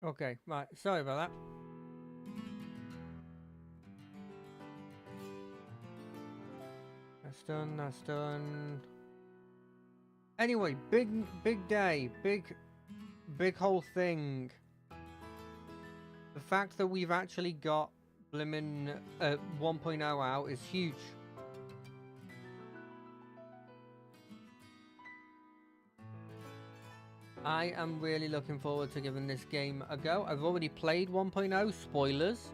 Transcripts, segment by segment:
Okay, right. Sorry about that. That's done. That's done. Anyway, big day. Big whole thing. The fact that we've actually got blimmin' 1.0 out is huge. I am really looking forward to giving this game a go. I've already played 1.0, spoilers.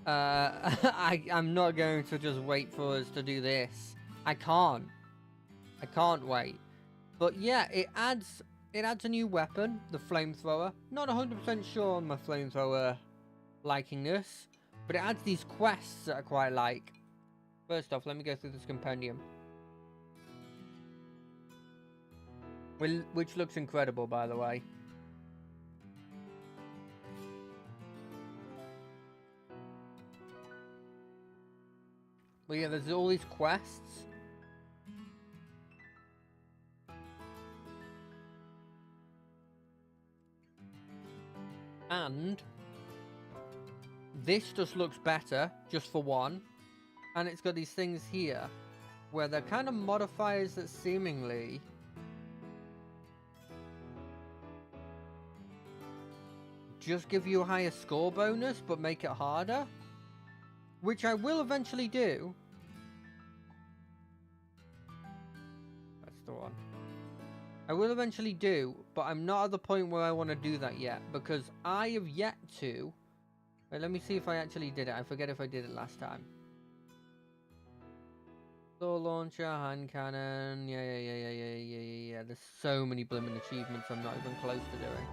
I'm not going to just wait for us to do this. I can't wait. But yeah, it adds a new weapon, the flamethrower. Not 100% sure on my flamethrower liking this, but it adds these quests that I quite like. First off, let me go through this compendium. Which looks incredible, by the way. But yeah, there's all these quests. And this just looks better, just for one. And it's got these things here, where they're kind of modifiers that seemingly just give you a higher score bonus, but make it harder. Which I will eventually do. That's the one. I will eventually do, but I'm not at the point where I want to do that yet, because I have yet to... Wait, let me see if I actually did it. I forget if I did it last time. Door launcher, hand cannon, yeah. There's so many blimmin' achievements I'm not even close to doing.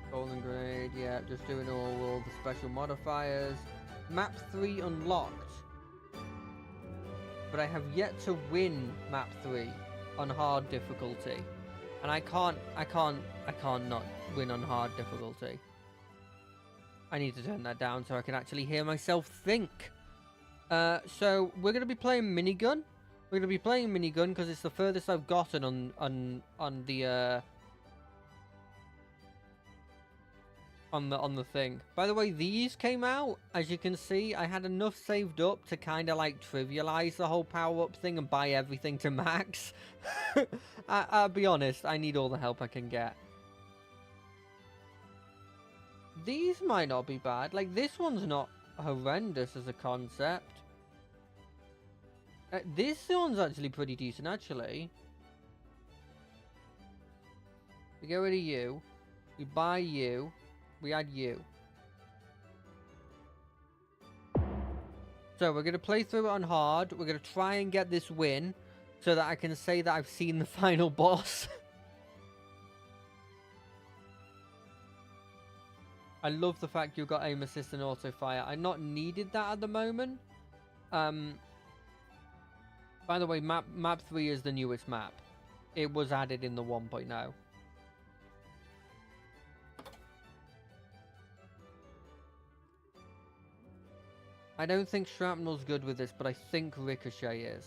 Golden grade, yeah, just doing all the special modifiers. Map 3 unlocked. But I have yet to win map 3 on hard difficulty. And I can't not win on hard difficulty. I need to turn that down so I can actually hear myself think. So we're going to be playing minigun. We're going to be playing minigun because it's the furthest I've gotten on the thing. By the way, these came out. As you can see, I had enough saved up to kind of like trivialize the whole power-up thing and buy everything to max. I'll be honest, I need all the help I can get. These might not be bad. Like, this one's not horrendous as a concept. This one's actually pretty decent, actually. We get rid of you. We buy you. We add you. So we're going to play through it on hard. We're going to try and get this win so that I can say that I've seen the final boss. I love the fact you've got aim assist and auto fire. I not needed that at the moment. By the way, map 3 is the newest map. It was added in the 1.0. I don't think Shrapnel's good with this, but I think Ricochet is.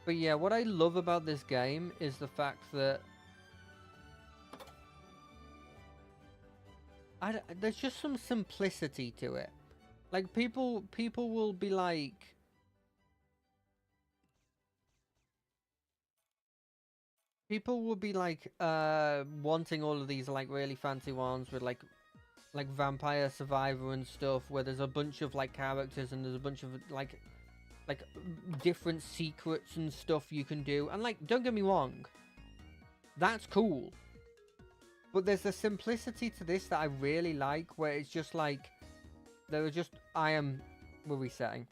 But yeah, what I love about this game is the fact that there's just some simplicity to it. Like, people will be like... People will be like, wanting all of these, like, really fancy ones with, like Vampire Survivor and stuff, where there's a bunch of, like, characters and there's a bunch of, like different secrets and stuff you can do. And, like, don't get me wrong, that's cool. But there's a simplicity to this that I really like, where it's just like, we're resetting.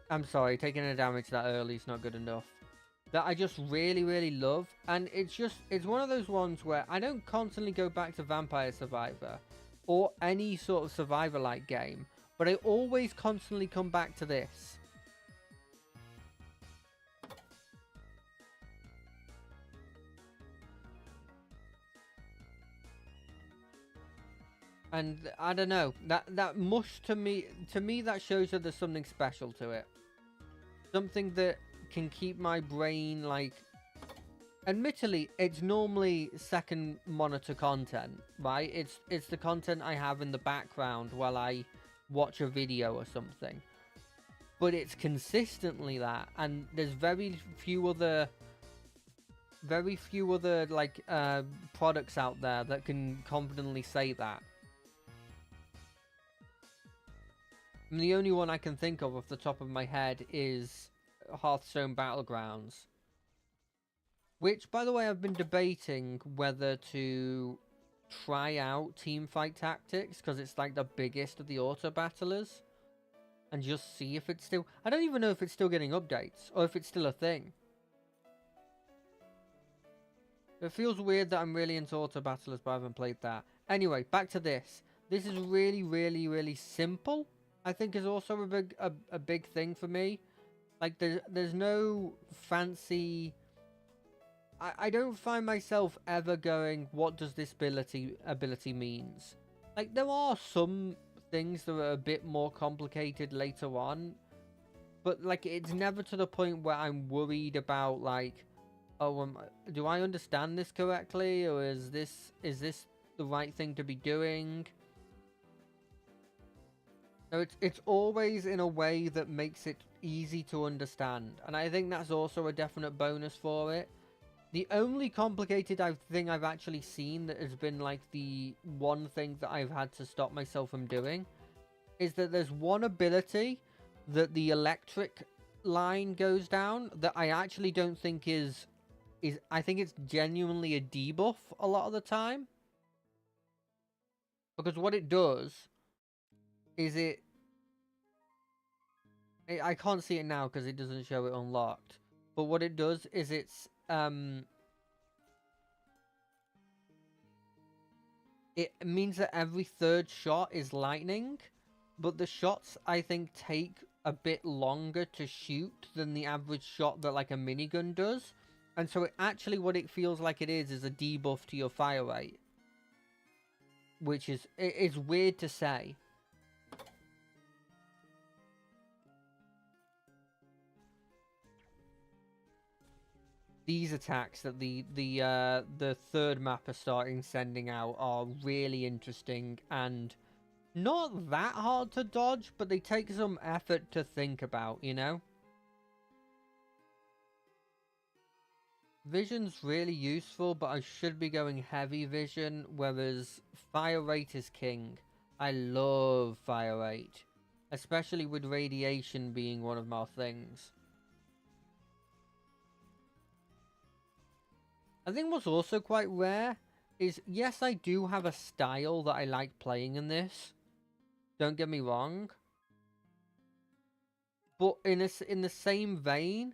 I'm sorry, taking a damage that early is not good enough. That I just really love, and it's one of those ones where I don't constantly go back to Vampire Survivor or any sort of Survivor-like game, but I always constantly come back to this. And I don't know, that must to me that shows that there's something special to it. Something that can keep my brain like, admittedly, it's normally second monitor content, right? It's the content I have in the background while I watch a video or something. But it's consistently that, and there's very few other like products out there that can confidently say that. I mean, the only one I can think of off the top of my head is Hearthstone Battlegrounds. Which, by the way, I've been debating whether to try out Teamfight Tactics, because it's like the biggest of the auto-battlers, and just see if it's still... I don't even know if it's still getting updates, or if it's still a thing. It feels weird that I'm really into auto-battlers, but I haven't played that. Anyway, back to this. This is really, really, really simple. I think is also a big thing for me. Like, there's no fancy... I don't find myself ever going, what does this ability means? Like, there are some things that are a bit more complicated later on, but like, it's never to the point where I'm worried about like, oh, do I understand this correctly, or is this the right thing to be doing? No, it's always in a way that makes it easy to understand, and I think that's also a definite bonus for it. The only complicated thing I've actually seen that has been like the one thing that I've had to stop myself from doing is that there's one ability that the electric line goes down that I actually don't think is I think it's genuinely a debuff a lot of the time. Because what it does is I can't see it now because it doesn't show it unlocked. But what it does is it means that every third shot is lightning, but the shots I think take a bit longer to shoot than the average shot that like a minigun does. And so actually what it feels like it is a debuff to your fire rate. Which is, it's weird to say. These attacks that the third map are sending out are really interesting and not that hard to dodge, but they take some effort to think about, you know? Vision's really useful, but I should be going heavy vision, whereas fire rate is king. I love fire rate, especially with radiation being one of my things. I think what's also quite rare is, yes, I do have a style that I like playing in this. Don't get me wrong. But in the same vein,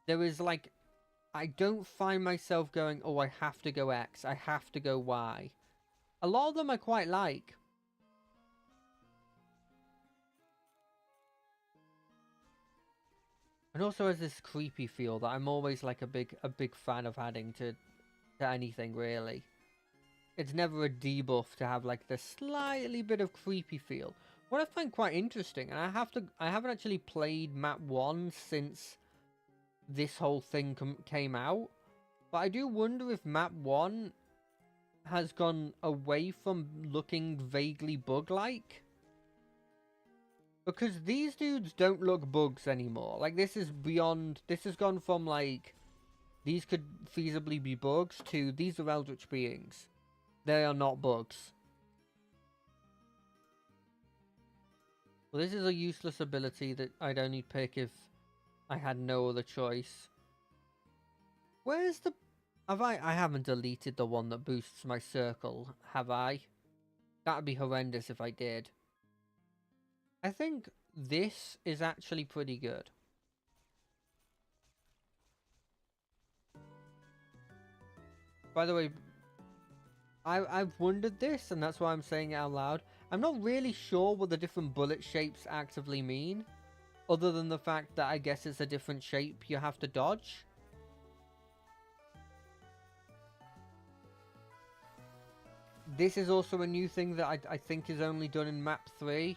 there is like, I don't find myself going, oh, I have to go X, I have to go Y. A lot of them I quite like. And also has this creepy feel that I'm always like a big fan of adding to anything, really. It's never a debuff to have like the slightly bit of creepy feel. What I find quite interesting, and I haven't actually played map 1 since this whole thing came out, but I do wonder if map 1 has gone away from looking vaguely bug-like. Because these dudes don't look bugs anymore. Like, this is beyond... This has gone from, like, these could feasibly be bugs to these are eldritch beings. They are not bugs. Well, this is a useless ability that I'd only pick if I had no other choice. Where's the... I haven't deleted the one that boosts my circle, have I? That'd be horrendous if I did. I think this is actually pretty good. By the way, I've wondered this, and that's why I'm saying it out loud. I'm not really sure what the different bullet shapes actively mean, other than the fact that I guess it's a different shape you have to dodge. This is also a new thing that I think is only done in map 3,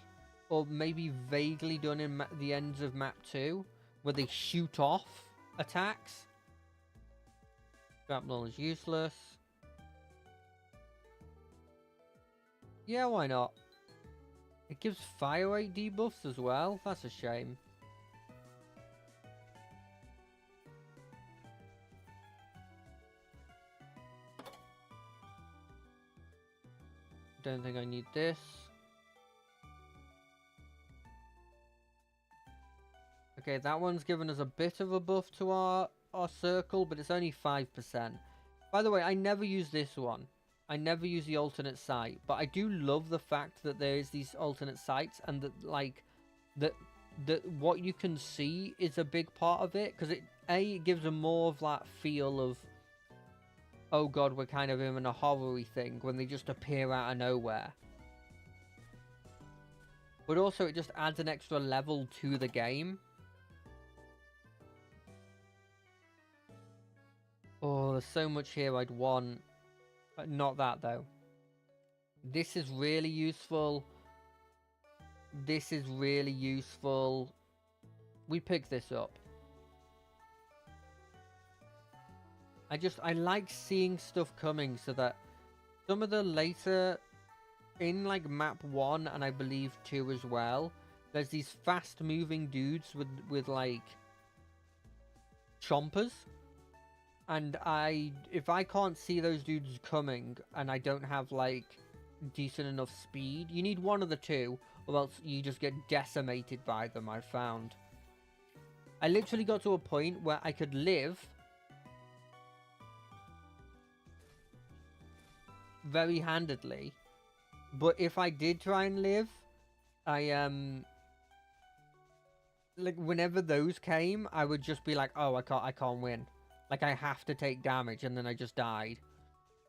or maybe vaguely done in the ends of map 2, where they shoot off attacks. Shrapnel is useless. Yeah, why not? It gives fire rate debuffs as well. That's a shame. Don't think I need this. Okay, that one's given us a bit of a buff to our circle, but it's only 5%. By the way, I never use this one. I never use the alternate site, but I do love the fact that there is these alternate sites, and that like that what you can see is a big part of it, because it gives a more of that feel of, oh god, we're kind of in a horror-y thing when they just appear out of nowhere. But also it just adds an extra level to the game. Oh, there's so much here I'd want. Not that, though. This is really useful. This is really useful. We pick this up. I like seeing stuff coming, so that some of the later, in like map 1 and I believe 2 as well, there's these fast moving dudes with like chompers. And if I can't see those dudes coming and I don't have like decent enough speed, you need one of the two, or else you just get decimated by them, I found. I literally got to a point where I could live very handedly, but if I did try and live, like whenever those came, I would just be like, oh, I can't win. Like, I have to take damage, and then I just died.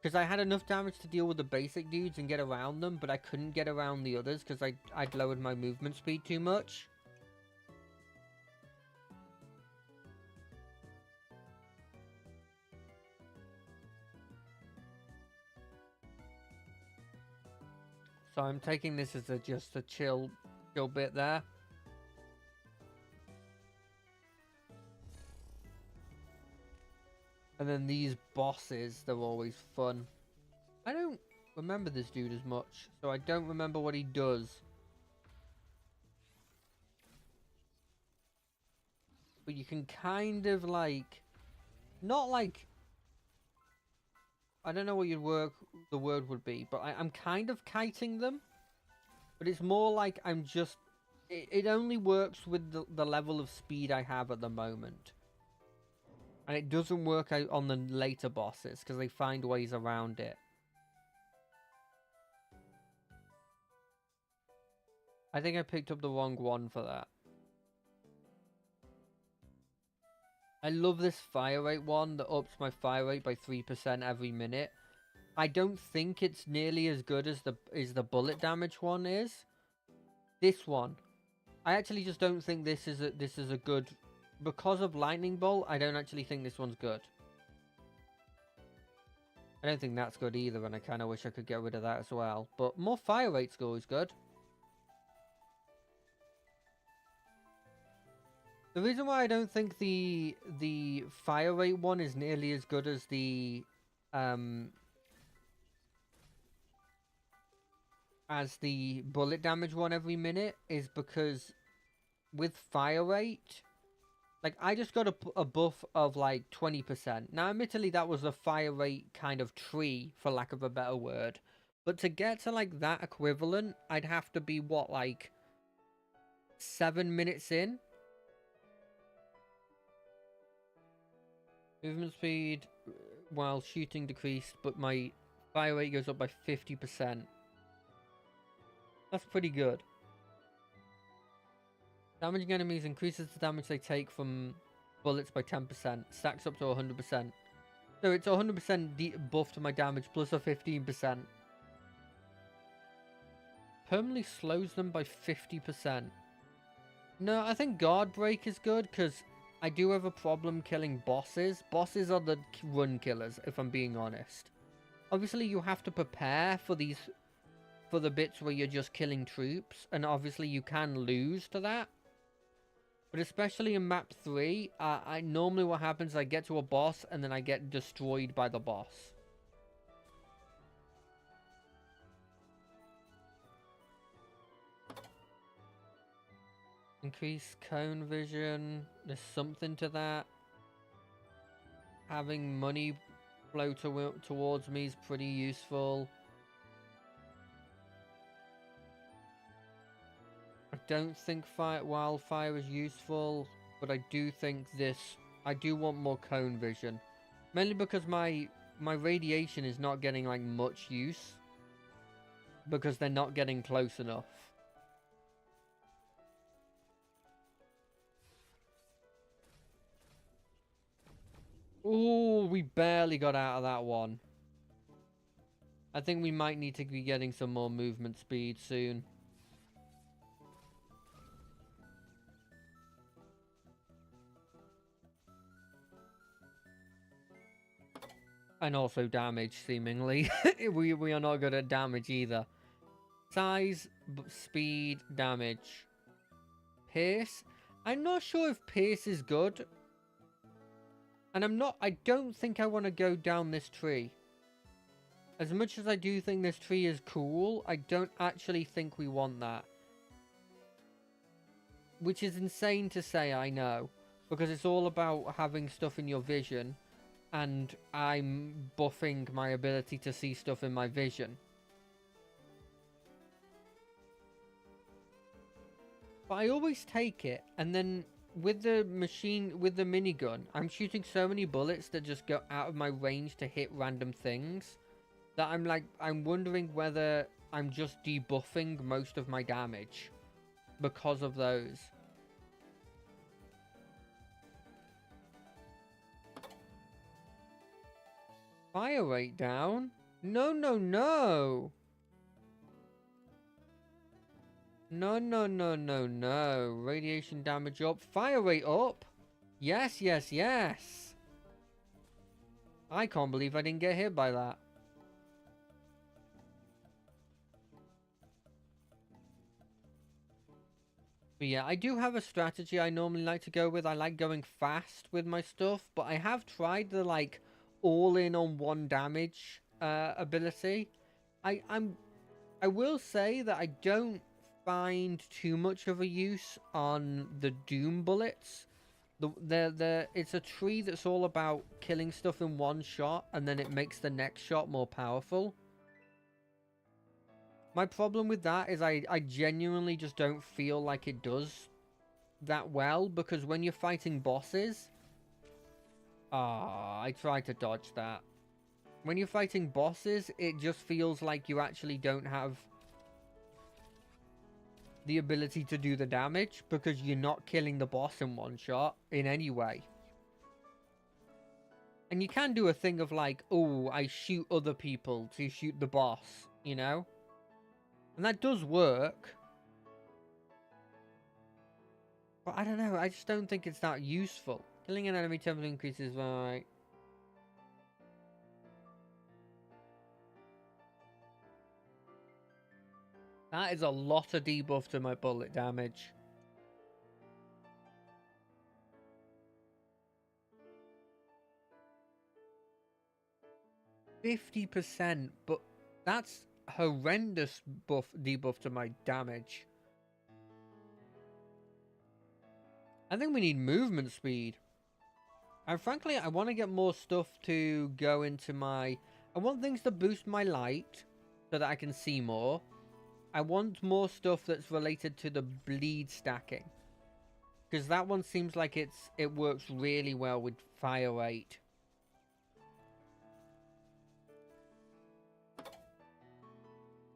Because I had enough damage to deal with the basic dudes and get around them, but I couldn't get around the others because I'd lowered my movement speed too much. So I'm taking this as just a chill bit there. And then these bosses, they're always fun. I don't remember this dude as much, so I don't remember what he does. But you can kind of like, not like, I don't know what the word would be, but I'm kind of kiting them. But it's more like I'm just, it only works with the level of speed I have at the moment. And it doesn't work out on the later bosses, because they find ways around it. I think I picked up the wrong one for that. I love this fire rate one that ups my fire rate by 3% every minute. I don't think it's nearly as good as the bullet damage one is. This one, I actually just don't think this is a good. Because of Lightning Bolt, I don't actually think this one's good. I don't think that's good either, and I kind of wish I could get rid of that as well. But more fire rate score is good. The reason why I don't think the fire rate one is nearly as good as the bullet damage one every minute is because with fire rate, like, I just got a buff of, like, 20%. Now, admittedly, that was a fire rate kind of tree, for lack of a better word. But to get to, like, that equivalent, I'd have to be, what, like, 7 minutes in? Movement speed while shooting decreased, but my fire rate goes up by 50%. That's pretty good. Damaging enemies increases the damage they take from bullets by 10%. Stacks up to 100%. So it's 100% buff to my damage plus a 15%. Permanently slows them by 50%. No, I think Guard Break is good because I do have a problem killing bosses. Bosses are the run killers, if I'm being honest. obviously you have to prepare for the bits where you're just killing troops, and obviously you can lose to that. But especially in map 3, I normally what happens is I get to a boss and then I get destroyed by the boss. Increase cone vision. There's something to that. Having money flow towards me is pretty useful. I don't think wildfire is useful, but I do think this... I do want more cone vision. Mainly because my radiation is not getting like much use. Because they're not getting close enough. Ooh, we barely got out of that one. I think we might need to be getting some more movement speed soon. And also damage, seemingly. we are not good at damage either. Size, speed, damage. Pierce. I'm not sure if Pierce is good. And I don't think I want to go down this tree. As much as I do think this tree is cool, I don't actually think we want that. Which is insane to say, I know. Because it's all about having stuff in your vision. And I'm buffing my ability to see stuff in my vision. But I always take it, and then with the minigun, I'm shooting so many bullets that just go out of my range to hit random things that I'm wondering whether I'm just debuffing most of my damage because of those. Fire rate down? No, no, no! No, no, no, no, no. Radiation damage up. Fire rate up? Yes, yes, yes! I can't believe I didn't get hit by that. But yeah, I do have a strategy I normally like to go with. I like going fast with my stuff, but I have tried the, like, all-in on one damage ability. I will say that I don't find too much of a use on the Doom bullets. It's a tree that's all about killing stuff in one shot, and then it makes the next shot more powerful. My problem with that is I genuinely just don't feel like it does that well, because when you're fighting bosses... I tried to dodge that. When you're fighting bosses, it just feels like you actually don't have the ability to do the damage, because you're not killing the boss in one shot in any way. And you can do a thing of like, oh, I shoot other people to shoot the boss, you know? And that does work. But I don't know, I just don't think it's that useful. Killing an enemy tempo increases, right? That is a lot of debuff to my bullet damage. %, but that's horrendous debuff to my damage. I think we need movement speed. And frankly, I want to get more stuff to go into my... I want things to boost my light so that I can see more. I want more stuff that's related to the bleed stacking. Because that one seems like it works really well with fire rate.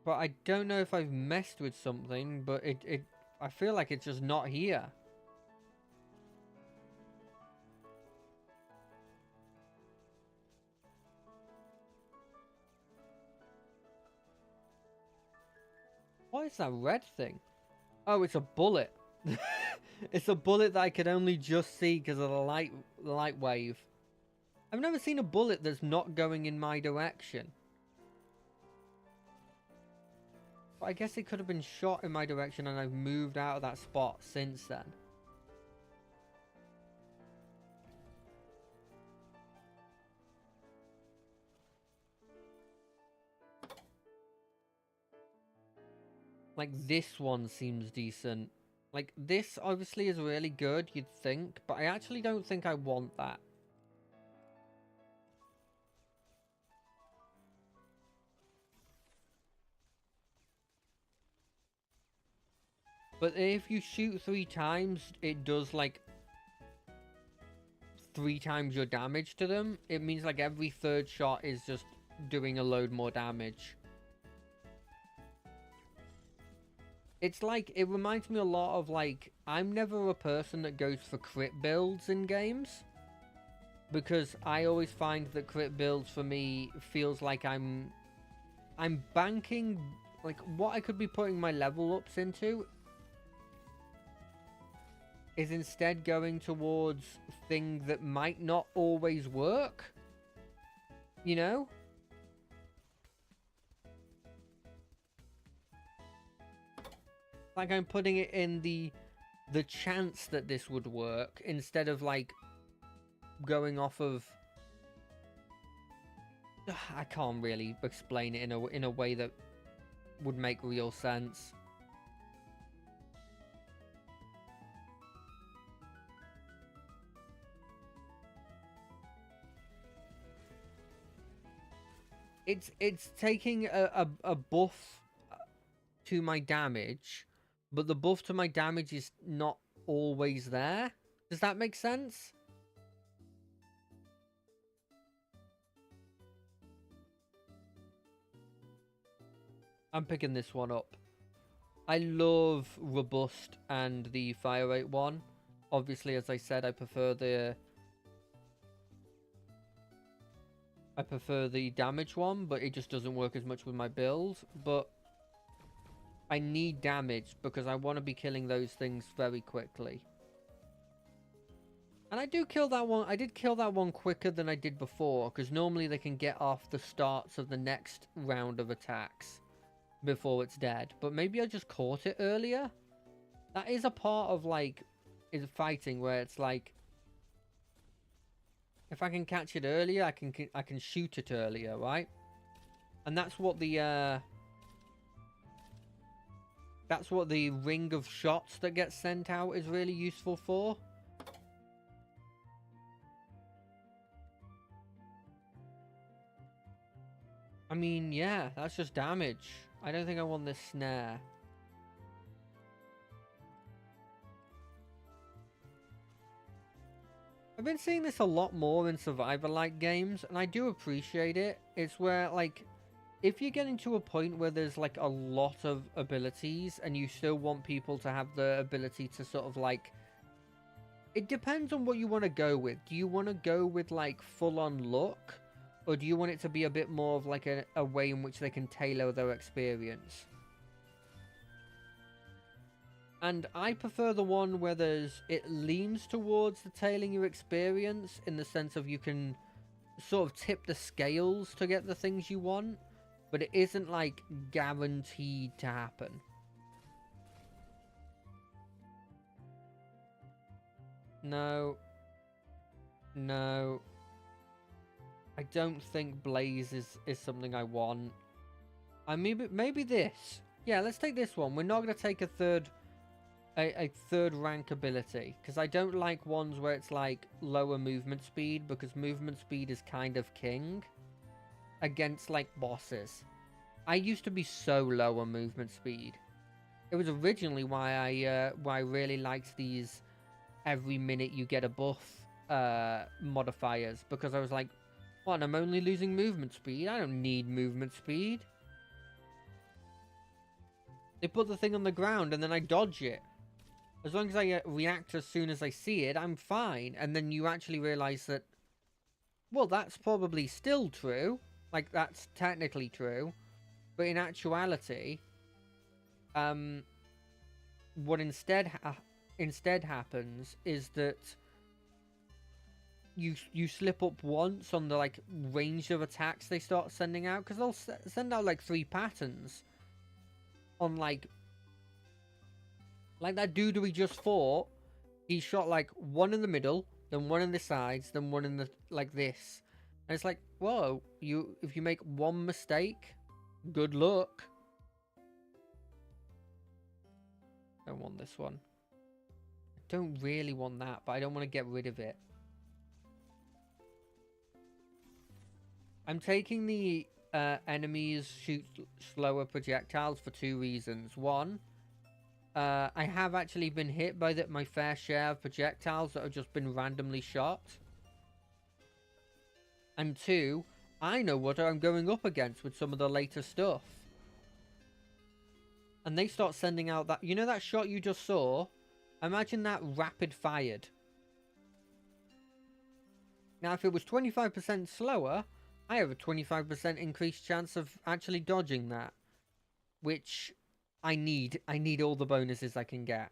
But I don't know if I've messed with something, but I feel like it's just not here. What is that red thing? Oh, it's a bullet. It's a bullet that I could only just see because of the light wave. I've never seen a bullet that's not going in my direction. But I guess it could have been shot in my direction and I've moved out of that spot since then. Like, this one seems decent. Like, this obviously is really good, you'd think, but I actually don't think I want that. But if you shoot 3 times, it does, like, 3 times your damage to them. It means, like, every third shot is just doing a load more damage. It's like, it reminds me a lot of, like, I'm never a person that goes for crit builds in games. Because I always find that crit builds for me feels like I'm banking, like, what I could be putting my level ups into is instead going towards things that might not always work. You know? Like, I'm putting it in the chance that this would work instead of, like, going off of... I can't really explain it in a way that would make real sense. It's taking a buff to my damage, but the buff to my damage is not always there. Does that make sense? I'm picking this one up. I love Robust and the Fire Rate one. Obviously, as I said, I prefer the damage one, but it just doesn't work as much with my build. But I need damage because I want to be killing those things very quickly. And I do kill that one. I did kill that one quicker than I did before, because normally they can get off the starts of the next round of attacks before it's dead. But maybe I just caught it earlier. That is a part of, like, is fighting where it's like, if I can catch it earlier, I can shoot it earlier, right? And that's what the ring of shots that gets sent out is really useful for. I mean, yeah, that's just damage. I don't think I want this snare. I've been seeing this a lot more in Survivor-like games, and I do appreciate it. It's where, like, if you're getting to a point where there's, like, a lot of abilities, and you still want people to have the ability to sort of, like... It depends on what you want to go with. Do you want to go with, like, full-on luck? Or do you want it to be a bit more of, like, a way in which they can tailor their experience? And I prefer the one where it leans towards the tailoring your experience, in the sense of you can sort of tip the scales to get the things you want, but it isn't, like, guaranteed to happen. No. No. I don't think Blaze is something I want. I mean, maybe this. Yeah, let's take this one. We're not going to take a third rank ability, because I don't like ones where it's like lower movement speed, because movement speed is kind of king against, like, bosses. I used to be so low on movement speed. It was originally why I really liked these every minute you get a buff modifiers, because I was like, what, I'm only losing movement speed? I don't need movement speed. They put the thing on the ground and then I dodge it. As long as I react as soon as I see it, I'm fine. And then you actually realise that, well, that's probably still true. Like, that's technically true. But in actuality, what instead happens is that you slip up once on the, like, range of attacks they start sending out, because they'll send out like 3 patterns. on like that dude we just fought. He shot like one in the middle, then one in the sides, then one in the like this. And it's like, whoa, if you make one mistake, good luck. Don't want this one. I don't really want that, but I don't want to get rid of it. I'm taking the enemies shoot slower projectiles for 2 reasons. One, I have actually been hit by my fair share of projectiles that have just been randomly shot. And 2, I know what I'm going up against with some of the later stuff. And they start sending out that... You know that shot you just saw? Imagine that rapid fired. Now, if it was 25% slower, I have a 25% increased chance of actually dodging that. Which I need. I need all the bonuses I can get.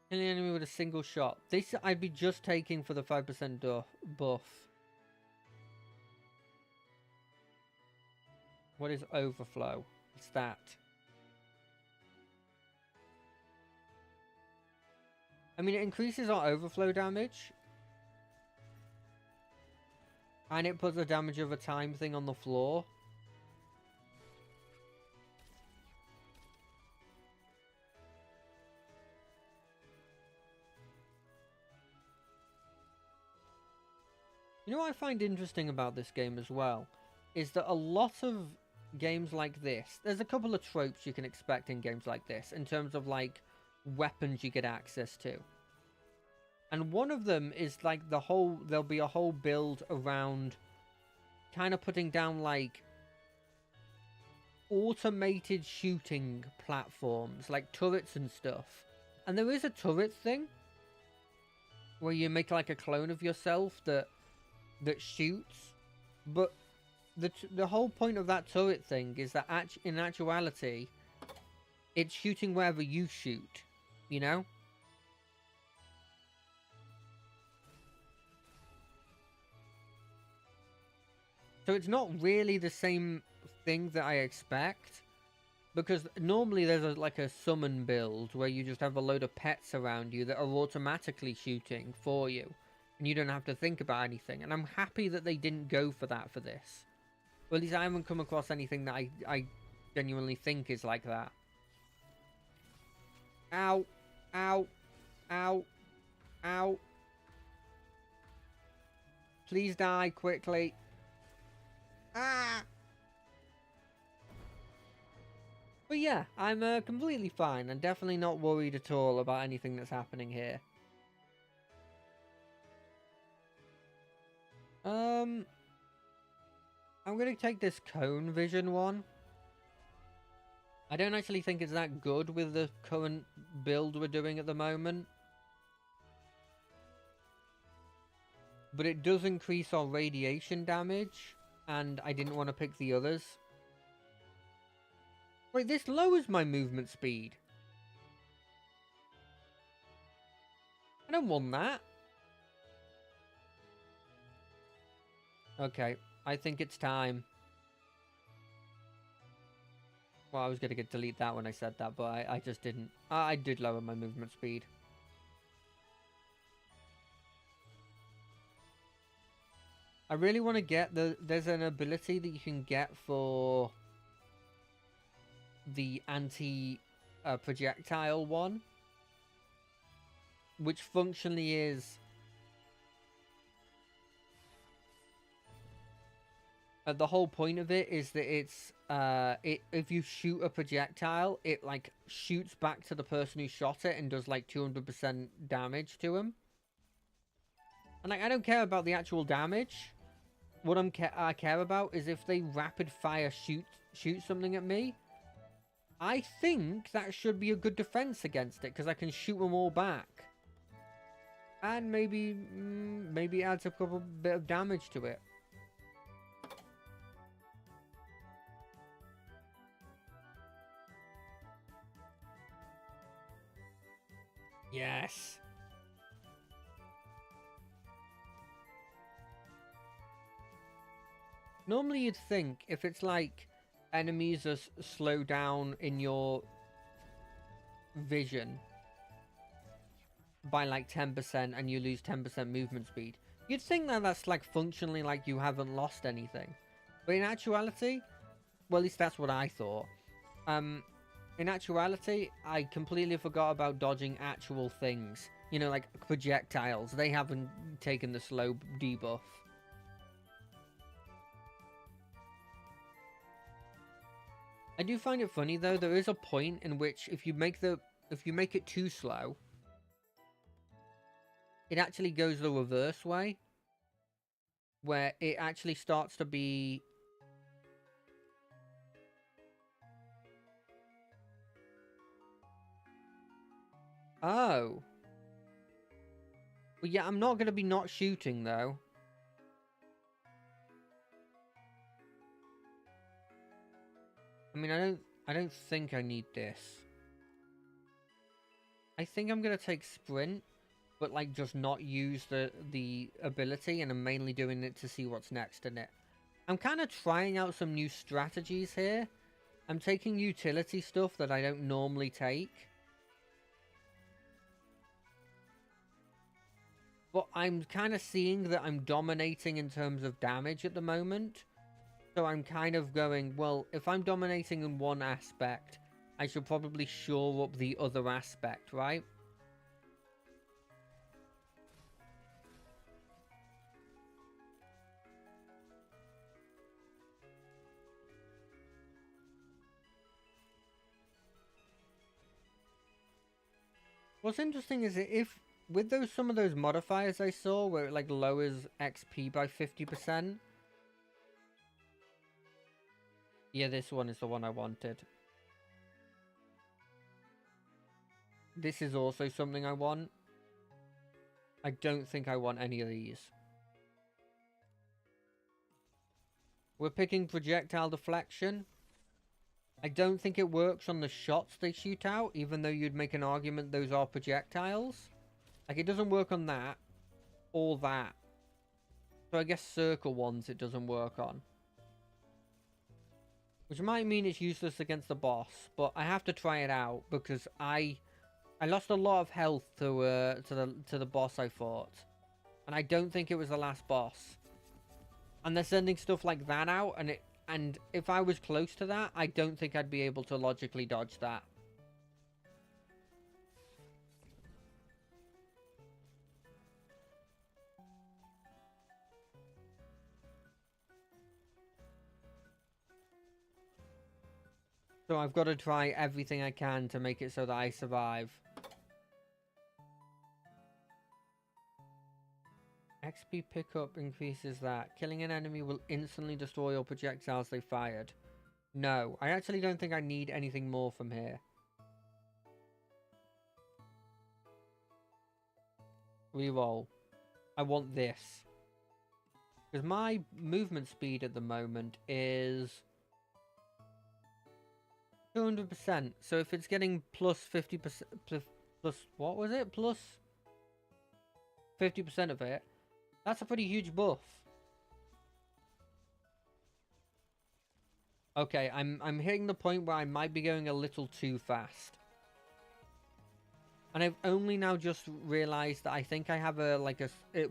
Kill the enemy with a single shot. This I'd be just taking for the 5% buff. What is overflow? It's that. I mean, it increases our overflow damage. And it puts the damage over time thing on the floor. You know what I find interesting about this game as well? Is that a lot of games like this... There's a couple of tropes you can expect in games like this. In terms of, like, weapons you get access to. And one of them is, like, there'll be a whole build around kind of putting down, like, automated shooting platforms, like turrets and stuff. And there is a turret thing where you make, like, a clone of yourself that shoots. But the whole point of that turret thing is that in actuality, it's shooting wherever you shoot, you know? So it's not really the same thing that I expect. Because normally there's like a summon build where you just have a load of pets around you that are automatically shooting for you. And you don't have to think about anything. And I'm happy that they didn't go for that for this. Well, at least I haven't come across anything that I genuinely think is like that. Ow. Ow. Ow. Ow. Please die quickly. Ah! But yeah, I'm completely fine. I'm definitely not worried at all about anything that's happening here. I'm going to take this cone vision one. I don't actually think it's that good with the current build we're doing at the moment. But it does increase our radiation damage, and I didn't want to pick the others. Wait, this lowers my movement speed. I don't want that. Okay, I think it's time. Well, I was going to delete that when I said that, but I just didn't. I did lower my movement speed. I really want to get there's an ability that you can get for the anti-projectile one, which functionally is the whole point of it is that it's if you shoot a projectile, it like shoots back to the person who shot it and does like 200% damage to him. And like, I don't care about the actual damage. What I care about is if they rapid fire shoot something at me. I think that should be a good defense against it, because I can shoot them all back. And maybe it adds a couple bit of damage to it. Yes. Normally you'd think if it's like enemies are slow down in your vision by like 10% and you lose 10% movement speed, you'd think that that's like functionally like you haven't lost anything. But in actuality, well, at least that's what I thought. In actuality, I completely forgot about dodging actual things. You know, like projectiles. They haven't taken the slow debuff. I do find it funny though, there is a point in which if you make it too slow, it actually goes the reverse way. Where it actually starts to be... Oh. Well, yeah, I'm not going to be not shooting though. I mean, I don't think I need this. I think I'm going to take sprint, but like just not use the ability, and I'm mainly doing it to see what's next in it. I'm kind of trying out some new strategies here. I'm taking utility stuff that I don't normally take. But I'm kind of seeing that I'm dominating in terms of damage at the moment. So I'm kind of going, well, if I'm dominating in one aspect, I should probably shore up the other aspect, right? What's interesting is that if, with some of those modifiers I saw, where it like lowers XP by 50%. Yeah, this one is the one I wanted. This is also something I want. I don't think I want any of these. We're picking projectile deflection. I don't think it works on the shots they shoot out, even though you'd make an argument those are projectiles. Like, it doesn't work on that, or that. So I guess circle ones it doesn't work on. Which might mean it's useless against the boss, but I have to try it out, because I lost a lot of health to the boss I fought. And I don't think it was the last boss. And they're sending stuff like that out, and if I was close to that, I don't think I'd be able to logically dodge that. So I've got to try everything I can to make it so that I survive. XP pickup increases that. Killing an enemy will instantly destroy all projectiles they fired. No, I actually don't think I need anything more from here. Reroll. I want this. Because my movement speed at the moment is 200%. So if it's getting plus 50%, plus what was it? Plus 50% of it. That's a pretty huge buff. Okay, I'm hitting the point where I might be going a little too fast. And I've only now just realized that I think I have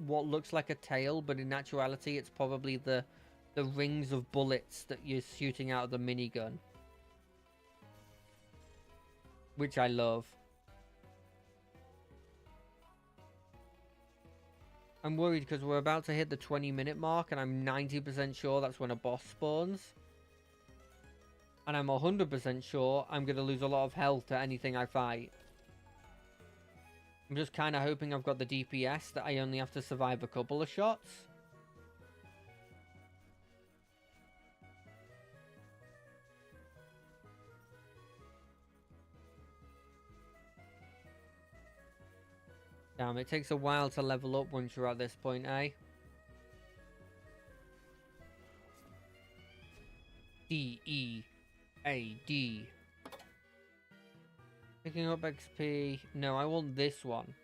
what looks like a tail, but in actuality it's probably the rings of bullets that you're shooting out of the minigun. Which I love. I'm worried because we're about to hit the 20-minute mark, and I'm 90% sure that's when a boss spawns. And I'm 100% sure I'm going to lose a lot of health to anything I fight. I'm just kind of hoping I've got the DPS that I only have to survive a couple of shots. Damn, it takes a while to level up once you're at this point, eh? D-E-A-D. Picking up XP. No, I want this one.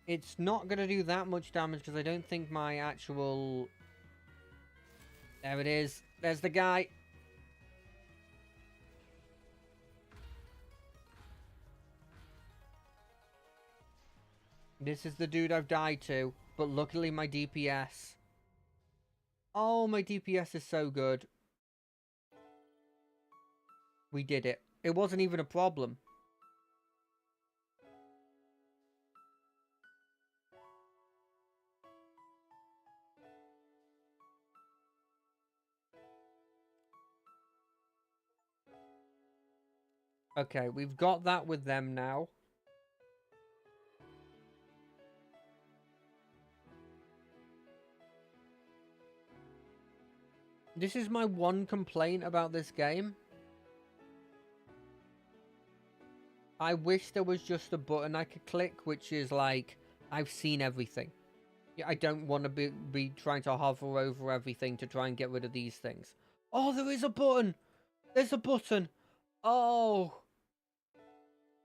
It's not going to do that much damage because I don't think my actual... There it is. There's the guy. This is the dude I've died to. But luckily my DPS... Oh, my DPS is so good. We did it. It wasn't even a problem. Okay, we've got that with them now. This is my one complaint about this game. I wish there was just a button I could click, which is like, I've seen everything. I don't want to be trying to hover over everything to try and get rid of these things. Oh, there is a button! There's a button! Oh!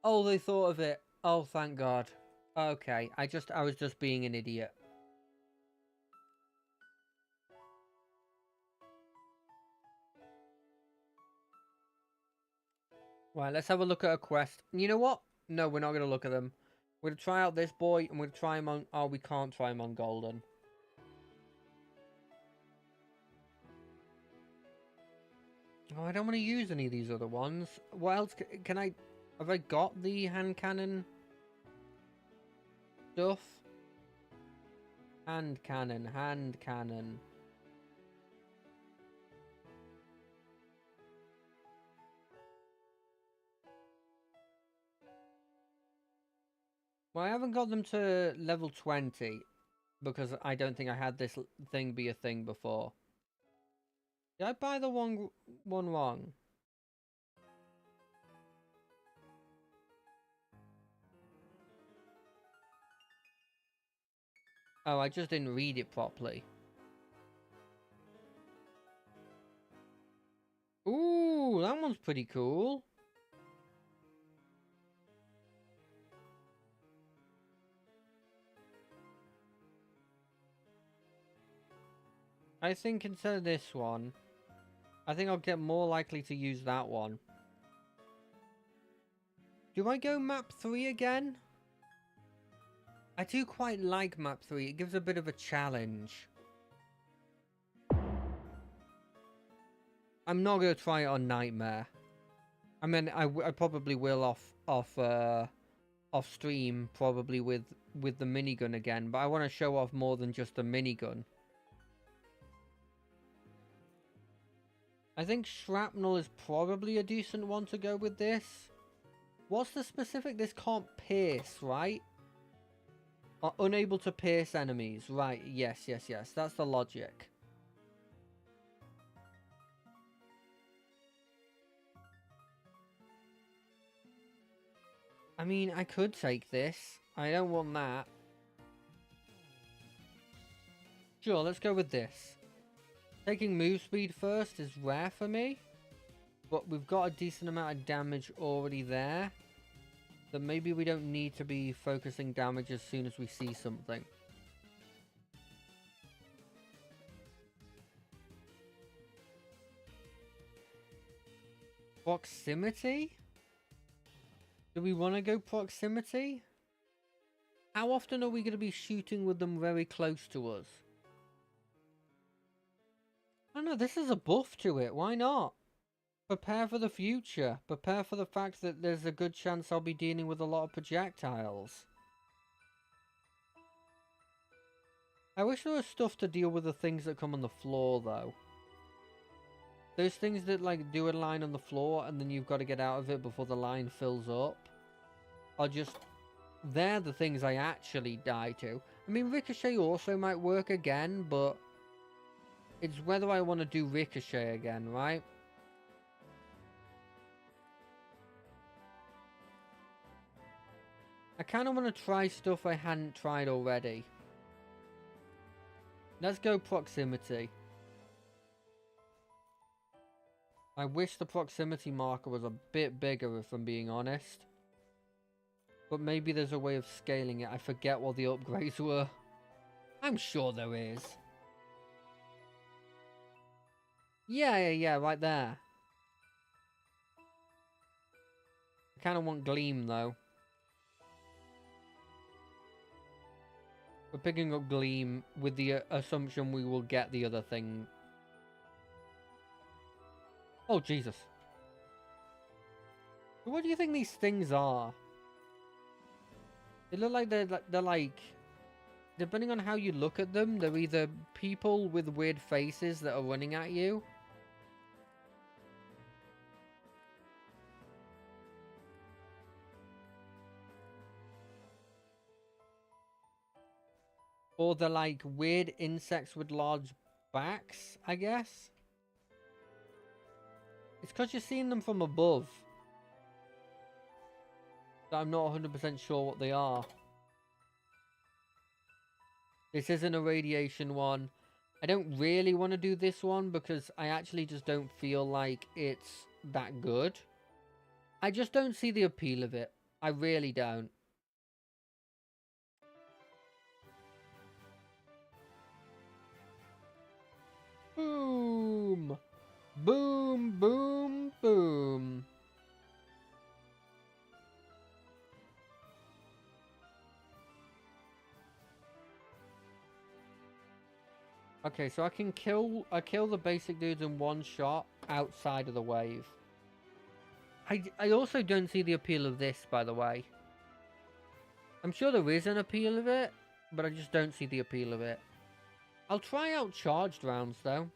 Oh, they thought of it. Oh, thank God. Okay, I was just being an idiot. Right, let's have a look at a quest. You know what? No, we're not going to look at them. We're going to try out this boy, and we're going to try him on... Oh, we can't try him on Golden. Oh, I don't want to use any of these other ones. What else can I... Have I got the hand cannon stuff? Hand cannon, hand cannon. Well, I haven't got them to level 20 because I don't think I had this thing be a thing before. Did I buy the one wrong? Oh, I just didn't read it properly. Ooh, that one's pretty cool. I think instead of this one, I think I'll get more likely to use that one. Do I go map 3 again? I do quite like map 3. It gives a bit of a challenge. I'm not going to try it on Nightmare. I mean, I probably will off stream, probably with the minigun again, but I want to show off more than just the minigun. I think Shrapnel is probably a decent one to go with this. What's the specific? This can't pierce, right? Are unable to pierce enemies. Right, yes, yes, yes. That's the logic. I mean, I could take this. I don't want that. Sure, let's go with this. Taking move speed first is rare for me. But we've got a decent amount of damage already there. That maybe we don't need to be focusing damage as soon as we see something. Proximity? Do we want to go proximity? How often are we going to be shooting with them very close to us? I don't know, this is a buff to it. Why not? Prepare for the future. Prepare for the fact that there's a good chance I'll be dealing with a lot of projectiles. I wish there was stuff to deal with the things that come on the floor, though. Those things that, like, do a line on the floor and then you've got to get out of it before the line fills up are just... They're the things I actually die to. I mean, Ricochet also might work again, but... It's whether I want to do Ricochet again, right? I kind of want to try stuff I hadn't tried already. Let's go proximity. I wish the proximity marker was a bit bigger, if I'm being honest. But maybe there's a way of scaling it. I forget what the upgrades were. I'm sure there is. Yeah, right there. I kind of want Gleam, though. We're picking up Gleam with the assumption we will get the other thing. Oh, Jesus. What do you think these things are? They look like they're like... Depending on how you look at them, they're either people with weird faces that are running at you. Or they're like weird insects with large backs, I guess. It's because you're seeing them from above. So I'm not 100% sure what they are. This isn't a radiation one. I don't really want to do this one because I actually just don't feel like it's that good. I just don't see the appeal of it. I really don't. Boom! Boom, boom, boom. Okay, so I kill the basic dudes in one shot outside of the wave. I also don't see the appeal of this, by the way. I'm sure there is an appeal of it, but I just don't see the appeal of it. I'll try out charged rounds, though.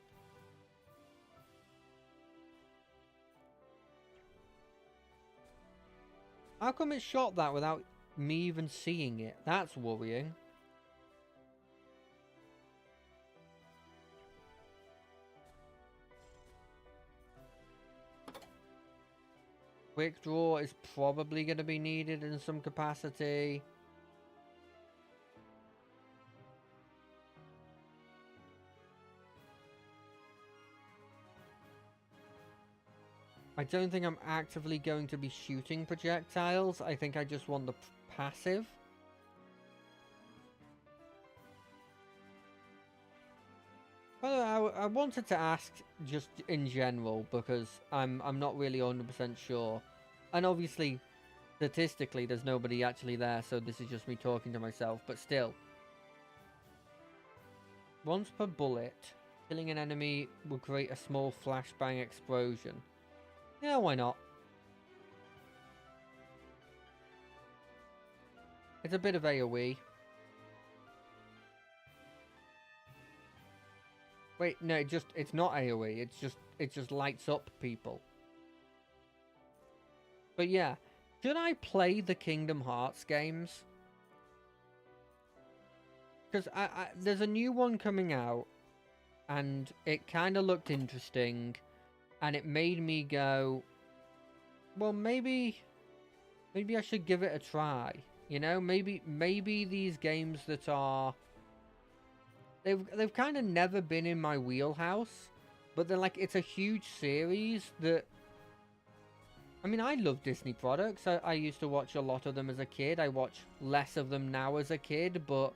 How come it shot that without me even seeing it? That's worrying. Quick draw is probably going to be needed in some capacity. I don't think I'm actively going to be shooting projectiles. I think I just want the passive. Well, I wanted to ask just in general because I'm not really 100% sure. And obviously, statistically, there's nobody actually there, so this is just me talking to myself. But still. Once per bullet, killing an enemy will create a small flashbang explosion. Yeah, why not? It's a bit of AoE. Wait, no, it's not AoE. It just lights up people. But yeah, should I play the Kingdom Hearts games? Because there's a new one coming out, and it kind of looked interesting, and it made me go, well, maybe I should give it a try. You know, maybe these games that are they've kind of never been in my wheelhouse, but they're like, it's a huge series that, I mean, I love Disney products. I used to watch a lot of them as a kid. I watch less of them now as a kid, but,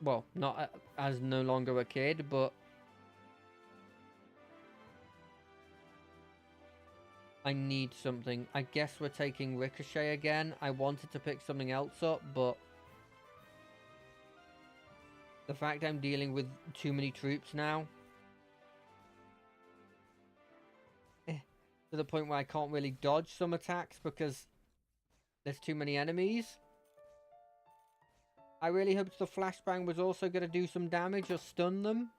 well, not as no longer a kid, but I need something. I guess we're taking Ricochet again. I wanted to pick something else up, but the fact I'm dealing with too many troops now, to the point where I can't really dodge some attacks because there's too many enemies. I really hoped the flashbang was also going to do some damage or stun them.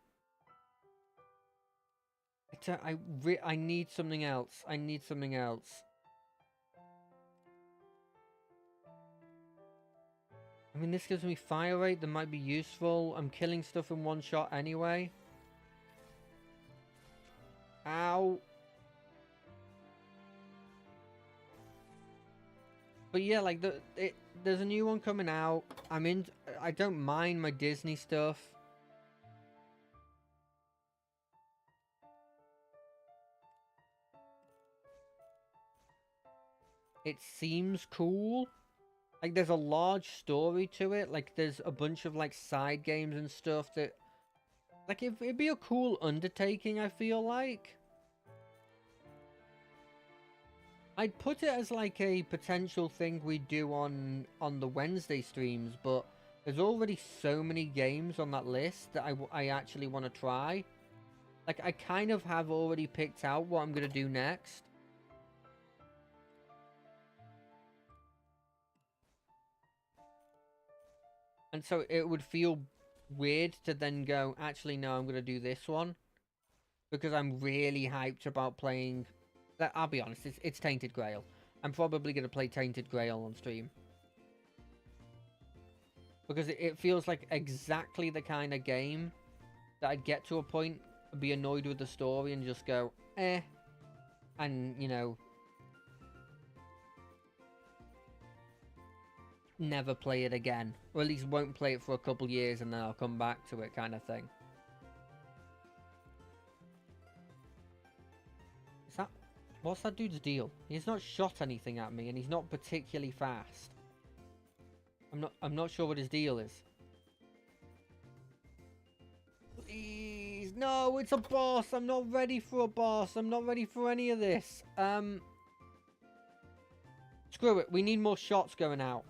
I need something else. I need something else. I mean, this gives me fire rate that might be useful. I'm killing stuff in one shot anyway. Ow. But yeah, like there's a new one coming out. I don't mind my Disney stuff. It seems cool. Like, there's a large story to it. Like, there's a bunch of, like, side games and stuff that... Like, it'd be a cool undertaking, I feel like. I'd put it as, like, a potential thing we do on the Wednesday streams, but there's already so many games on that list that I actually want to try. Like, I kind of have already picked out what I'm going to do next. And so it would feel weird to then go, actually, no, I'm going to do this one. Because I'm really hyped about playing... I'll be honest, it's Tainted Grail. I'm probably going to play Tainted Grail on stream. Because it feels like exactly the kind of game that I'd get to a point, be annoyed with the story and just go, eh. And, you know... never play it again. Or at least won't play it for a couple years and then I'll come back to it kind of thing. Is that... What's that dude's deal? He's not shot anything at me and he's not particularly fast. I'm not sure what his deal is. Please, no, it's a boss. I'm not ready for a boss. I'm not ready for any of this. Screw it. We need more shots going out.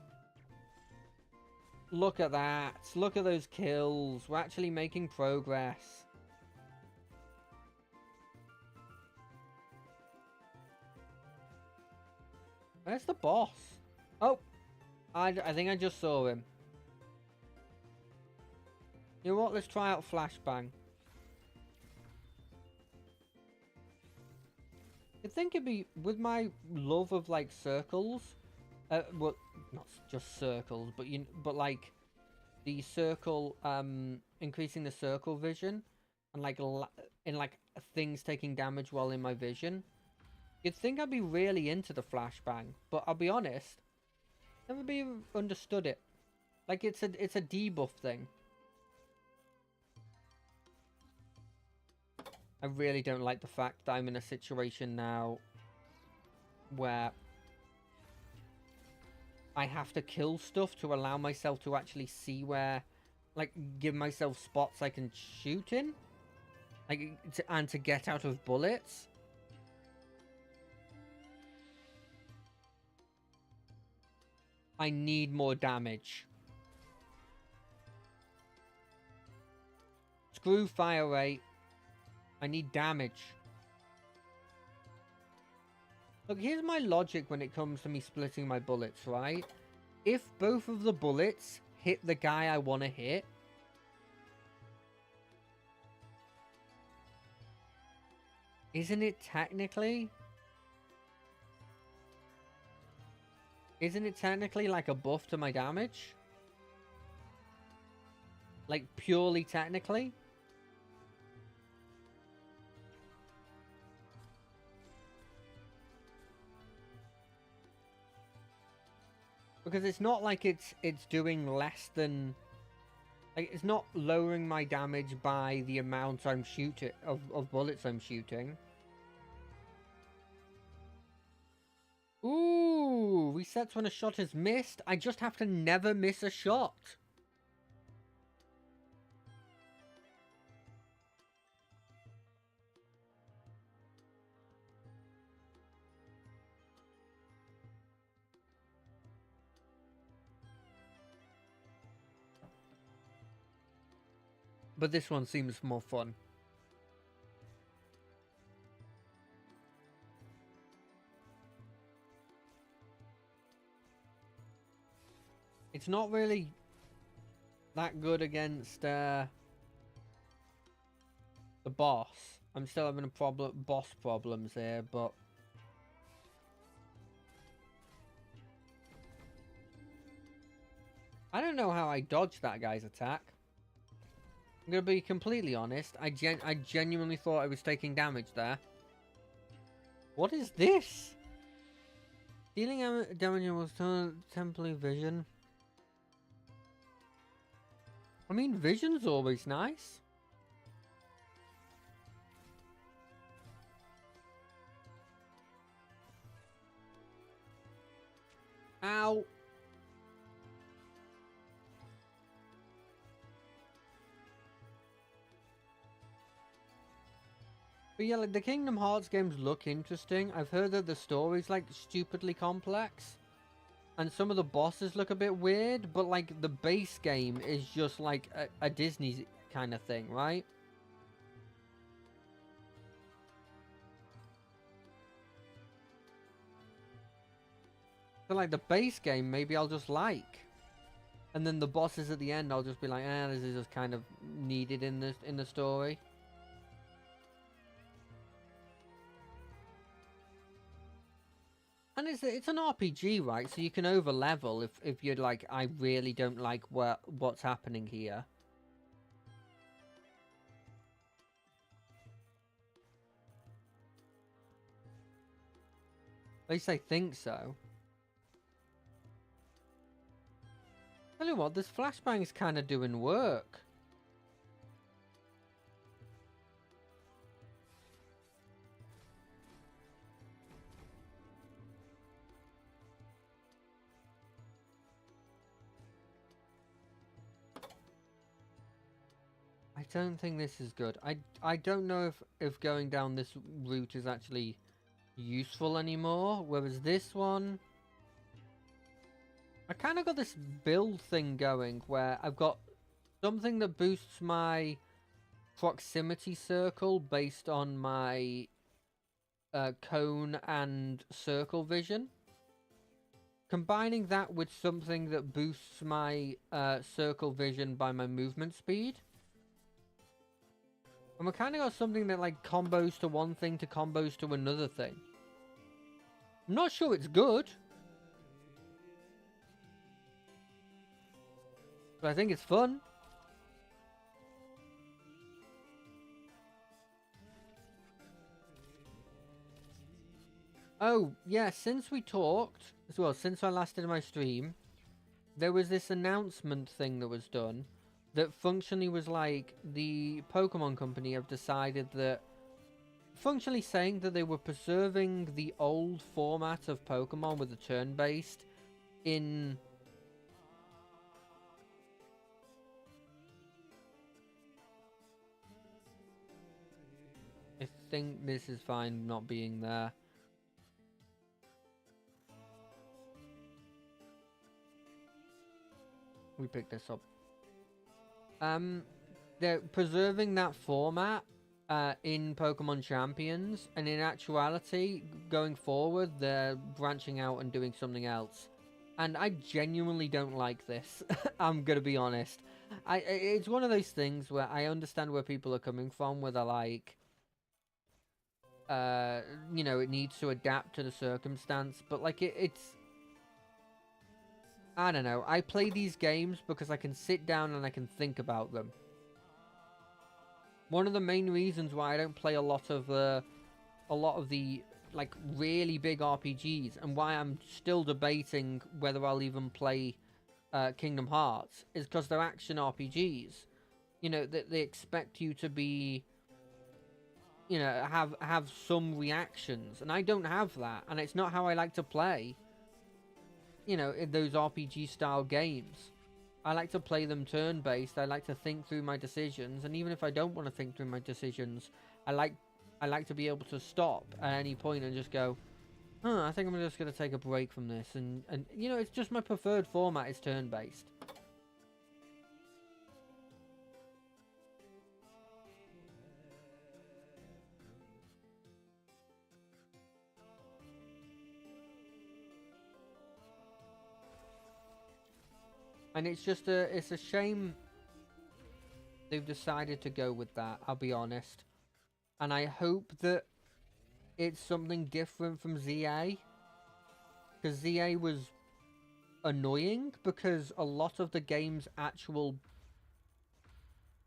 Look at that. Look at those kills. We're actually making progress. Where's the boss? Oh, I think I just saw him. You know what? Let's try out Flashbang. I think it'd be, with my love of, like, circles, well, not just circles, but like, the circle, increasing the circle vision, and, like, things taking damage while in my vision. You'd think I'd be really into the Flashbang, but I'll be honest, never be understood it. Like, it's a debuff thing. I really don't like the fact that I'm in a situation now where I have to kill stuff to allow myself to actually see where, like, give myself spots I can shoot in, like, and to get out of bullets. I need more damage. Screw fire rate. I need damage. Look, here's my logic when it comes to me splitting my bullets, right? If both of the bullets hit the guy I want to hit, isn't it technically like a buff to my damage? Like, purely technically? Because it's not like it's doing less than... Like, it's not lowering my damage by the amount I'm shooting... of bullets I'm shooting. Ooh! Resets when a shot is missed. I just have to never miss a shot. But this one seems more fun. It's not really that good against the boss. I'm still having boss problems here, but I don't know how I dodged that guy's attack. I'm gonna be completely honest. I genuinely thought I was taking damage there. What is this? Dealing damage was temporary vision. I mean, vision's always nice. Ow. But yeah, like the Kingdom Hearts games look interesting. I've heard that the story's like stupidly complex. And some of the bosses look a bit weird, but like the base game is just like a Disney kind of thing, right? So like the base game, maybe I'll just like. And then the bosses at the end, I'll just be like, this is just kind of needed in the story. And it's an RPG, right? So you can over level if you're like, I really don't like what's happening here. At least I think so. Tell you what, this flashbang's kind of doing work. I don't think this is good. I don't know if going down this route is actually useful anymore. Whereas this one, I kind of got this build thing going where I've got something that boosts my proximity circle based on my cone and circle vision. Combining that with something that boosts my circle vision by my movement speed. And we kind of got something that like combos to one thing to combos to another thing. I'm not sure it's good. But I think it's fun. Oh, yeah, since we talked, as well, since I last did my stream, there was this announcement thing that was done that functionally was like the Pokemon Company have decided that, functionally saying that they were preserving the old format of Pokemon with the turn-based in... I think this is fine not being there. We picked this up. They're preserving that format in Pokemon Champions, and in actuality, going forward, they're branching out and doing something else. And I genuinely don't like this. I'm gonna be honest. It's one of those things where I understand where people are coming from, where they're like, you know, it needs to adapt to the circumstance, but like it's... I don't know. I play these games because I can sit down and I can think about them. One of the main reasons why I don't play a lot of the like really big RPGs, and why I'm still debating whether I'll even play Kingdom Hearts, is because they're action RPGs. You know, they expect you to be, you know, have some reactions, and I don't have that, and it's not how I like to play. You know, in those RPG style games, I like to play them turn-based. I like to think through my decisions, and even if I don't want to think through my decisions, I like to be able to stop at any point and just go, I think I'm just going to take a break from this, and you know, it's just my preferred format is turn-based. And it's just it's a shame they've decided to go with that, I'll be honest. And I hope that it's something different from ZA. Because ZA was annoying because a lot of the game's actual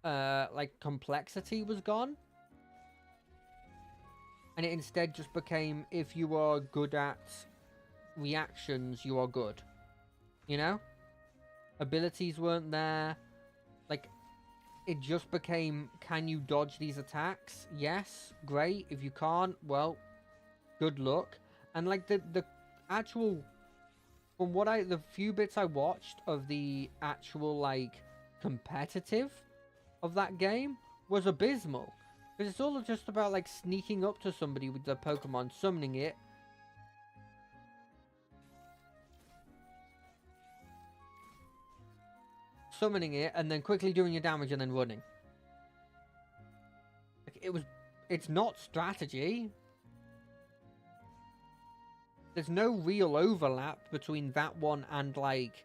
like complexity was gone. And it instead just became, if you are good at reactions, you are good. You know? Abilities weren't there. Like, it just became, can you dodge these attacks? Yes, great. If you can't, well, good luck. And like the actual, from what the few bits I watched of the actual like competitive of that game was abysmal. Because it's all just about, like, sneaking up to somebody with the Pokemon, summoning it. Summoning it, and then quickly doing your damage and then running. Like, it's not strategy. There's no real overlap between that one and, like,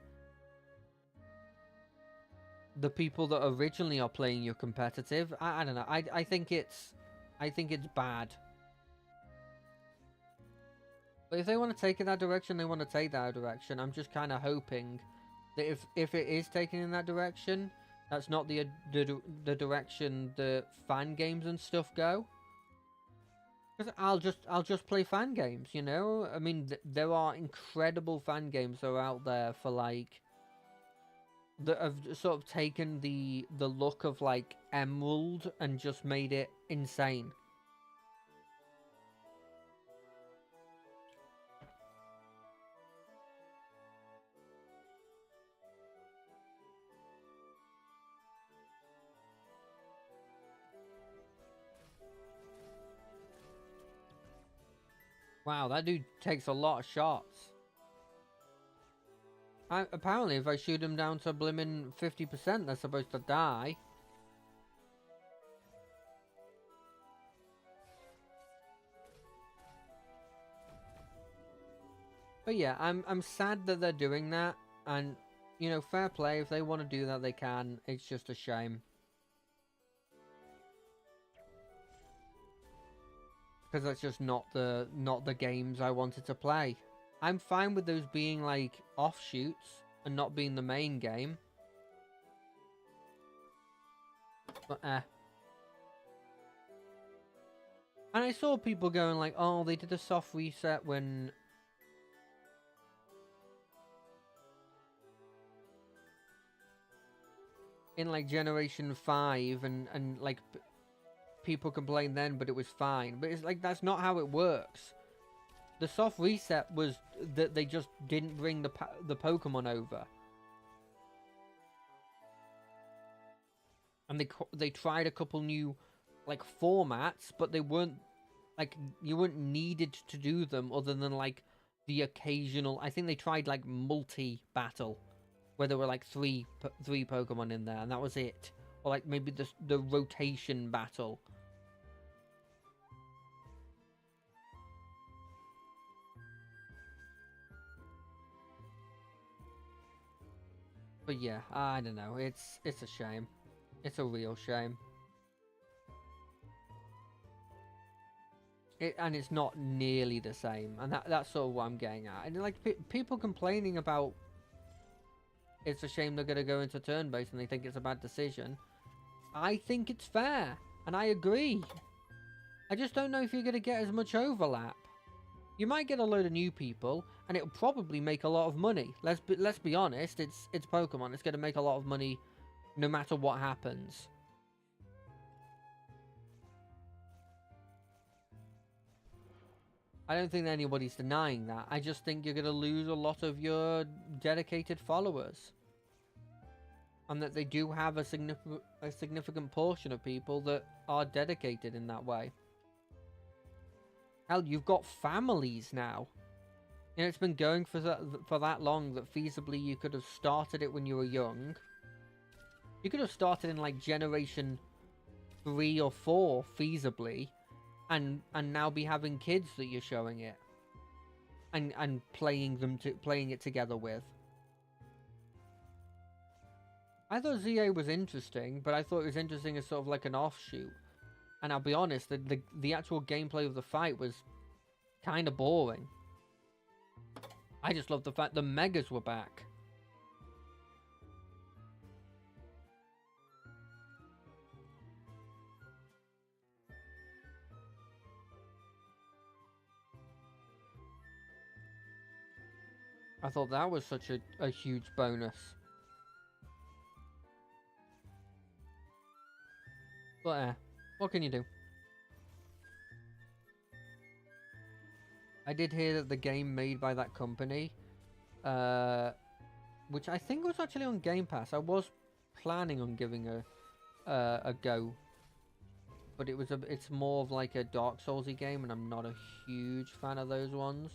the people that originally are playing your competitive. I don't know. I think it's bad. But if they want to take it that direction, they want to take that direction. I'm just kind of hoping that if it is taken in that direction, that's not the direction the fan games and stuff go. Because I'll just play fan games, you know. I mean, there are incredible fan games that are out there for, like, that have sort of taken the look of, like, Emerald and just made it insane. Wow, that dude takes a lot of shots. Apparently, if I shoot him down to blimmin' 50%, they're supposed to die. But yeah, I'm sad that they're doing that, and, you know, fair play. If they want to do that, they can. It's just a shame. Because that's just not the games I wanted to play. I'm fine with those being, like, offshoots and not being the main game. But And I saw people going like, oh, they did a soft reset when... in, like, Generation 5 and like, people complained then, but it was fine. But it's like, that's not how it works. The soft reset was that they just didn't bring the Pokemon over. And they tried a couple new, like, formats, but they weren't, like, you weren't needed to do them other than, like, the occasional... I think they tried, like, multi-battle, where there were, like, three Pokemon in there, and that was it. Or, like, maybe the rotation battle. But yeah, I don't know. It's a shame. It's a real shame. And it's not nearly the same, and that's sort of what I'm getting at. And, like, people complaining about it's a shame they're going to go into turn-based and they think it's a bad decision. I think it's fair, and I agree. I just don't know if you're going to get as much overlap. You might get a load of new people, and it'll probably make a lot of money. Let's be honest, it's Pokemon. It's going to make a lot of money no matter what happens. I don't think anybody's denying that. I just think you're going to lose a lot of your dedicated followers. And that they do have a significant portion of people that are dedicated in that way. Hell, you've got families now. You know, it's been going for that long that feasibly you could have started it when you were young. You could have started in, like, Generation 3 or 4, feasibly. And now be having kids that you're showing it, and playing it together with. I thought ZA was interesting, but I thought it was interesting as sort of like an offshoot. And I'll be honest, the actual gameplay of the fight was kind of boring. I just loved the fact the Megas were back. I thought that was such a huge bonus. But what can you do? I did hear that the game made by that company, which I think was actually on Game Pass. I was planning on giving a go. but it's more of like a Dark Soulsy game, and I'm not a huge fan of those ones.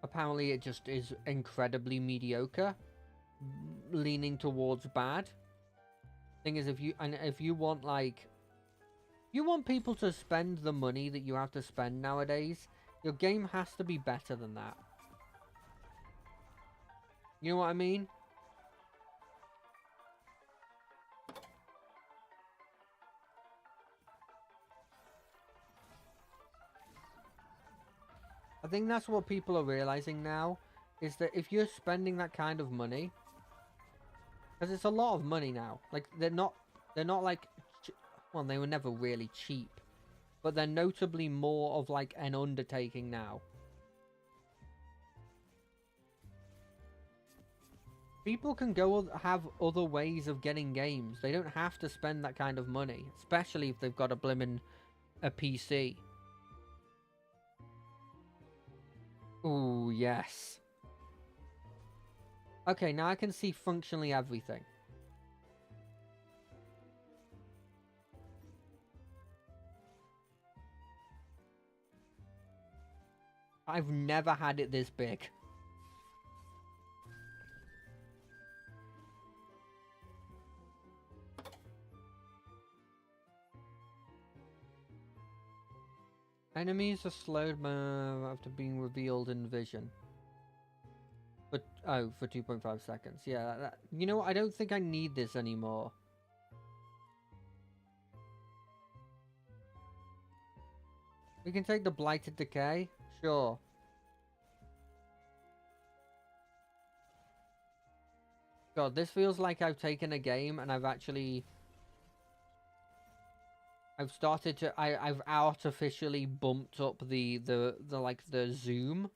Apparently, it just is incredibly mediocre, leaning towards bad. Thing is, if you want like, you want people to spend the money that you have to spend nowadays, your game has to be better than that. You know what I mean? I think that's what people are realizing now, is that if you're spending that kind of money, because it's a lot of money now, like they're not like, well, they were never really cheap, but they're notably more of like an undertaking now. People can go have other ways of getting games. They don't have to spend that kind of money, especially if they've got a blimmin' a PC. Ooh, yes. Okay, now I can see functionally everything. I've never had it this big. Enemies are slowed after being revealed in vision. But, oh, for 2.5 seconds. Yeah, you know what? I don't think I need this anymore. We can take the Blighted Decay? Sure. God, this feels like I've taken a game and I've started to... I've artificially bumped up the zoom.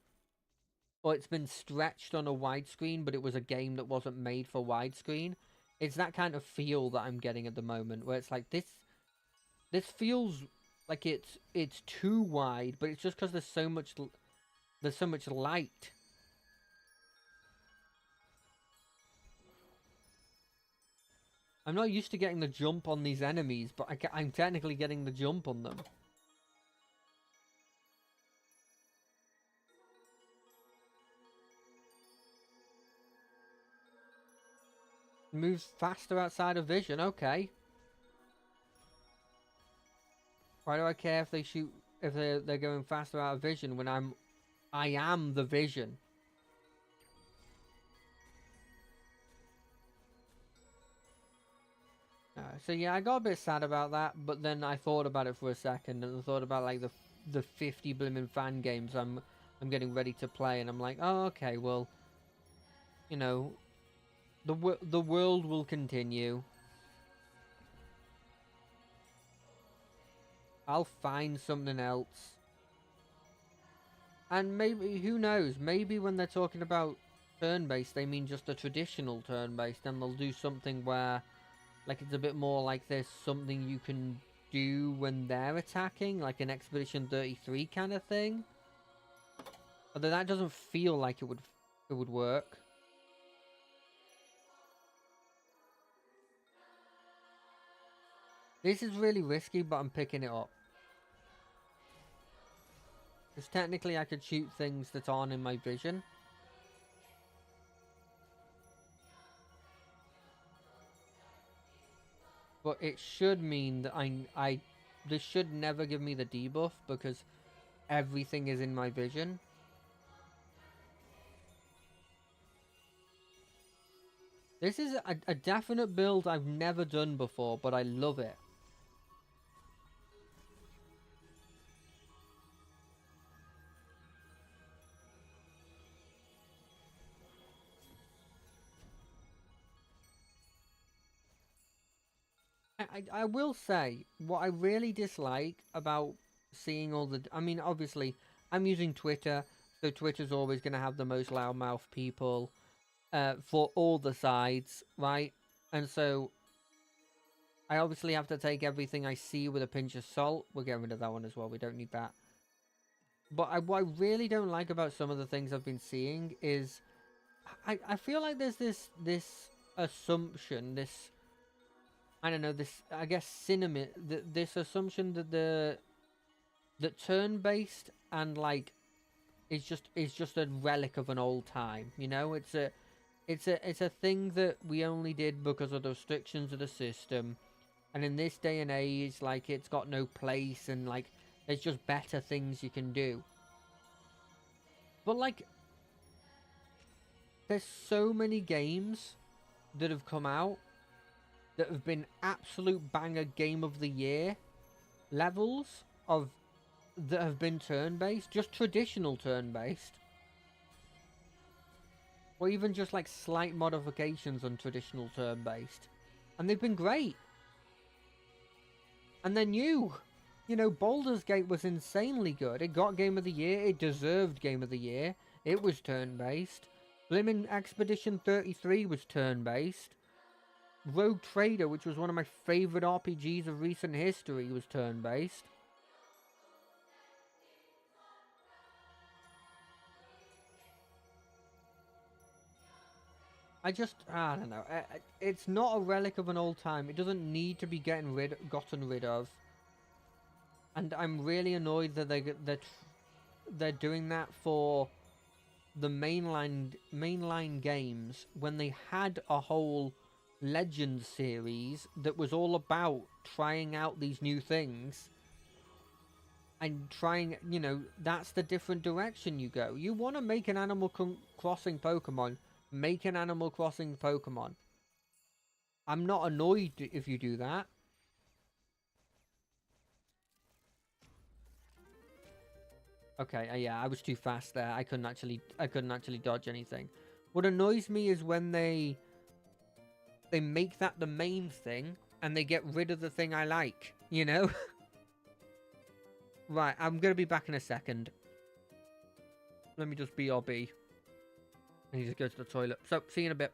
Or it's been stretched on a widescreen, but it was a game that wasn't made for widescreen. It's that kind of feel that I'm getting at the moment, where it's like, this feels like it's too wide, but it's just because there's so much light. I'm not used to getting the jump on these enemies, but I'm technically getting the jump on them. Moves faster outside of vision, okay. Why do I care if they shoot, if they're going faster out of vision when I am the vision? So yeah, I got a bit sad about that, but then I thought about it for a second, and I thought about like the 50 blimmin' fan games I'm getting ready to play, and I'm like, oh, okay, well, you know, the world will continue. I'll find something else, and maybe, who knows? Maybe when they're talking about turn-based, they mean just a traditional turn-based, and they'll do something where, like, it's a bit more like there's something you can do when they're attacking, like an Expedition 33 kind of thing. Although that doesn't feel like it would work. This is really risky, but I'm picking it up. Because technically I could shoot things that aren't in my vision. But it should mean that this should never give me the debuff, because everything is in my vision. This is a definite build I've never done before, but I love it. I will say, what I really dislike about seeing all the... I mean, obviously, I'm using Twitter, so Twitter's always going to have the most loudmouth people for all the sides, right? And so, I obviously have to take everything I see with a pinch of salt. We're getting rid of that one as well, we don't need that. But what I really don't like about some of the things I've been seeing is... I feel like there's this assumption, this I don't know, this, I guess, cinema, this assumption that that turn-based and, like, is just a relic of an old time, you know? It's a thing that we only did because of the restrictions of the system, and in this day and age, like, it's got no place, and, like, there's just better things you can do. But, like, there's so many games that have come out that have been absolute banger game of the year levels of that have been turn-based, just traditional turn-based, or even just like slight modifications on traditional turn-based, and they've been great. And they're new. You know, Baldur's Gate was insanely good. It got Game of the Year. It deserved Game of the Year. It was turn-based. Blimmin' Expedition 33 was turn-based. Rogue Trader, which was one of my favourite RPGs of recent history, was turn-based. I don't know. It's not a relic of an old time. It doesn't need to be gotten rid of. And I'm really annoyed that they're doing that for the mainline games when they had a whole Legends series that was all about trying out these new things and trying, you know, that's the different direction you go. You want to make an Animal Crossing Pokemon, make an Animal Crossing Pokemon. I'm not annoyed if you do that. Okay, yeah, I was too fast there. I couldn't actually dodge anything. What annoys me is when they make that the main thing and they get rid of the thing I like, you know? Right, I'm gonna be back in a second. Let me just BRB. I need to go to the toilet. So, see you in a bit.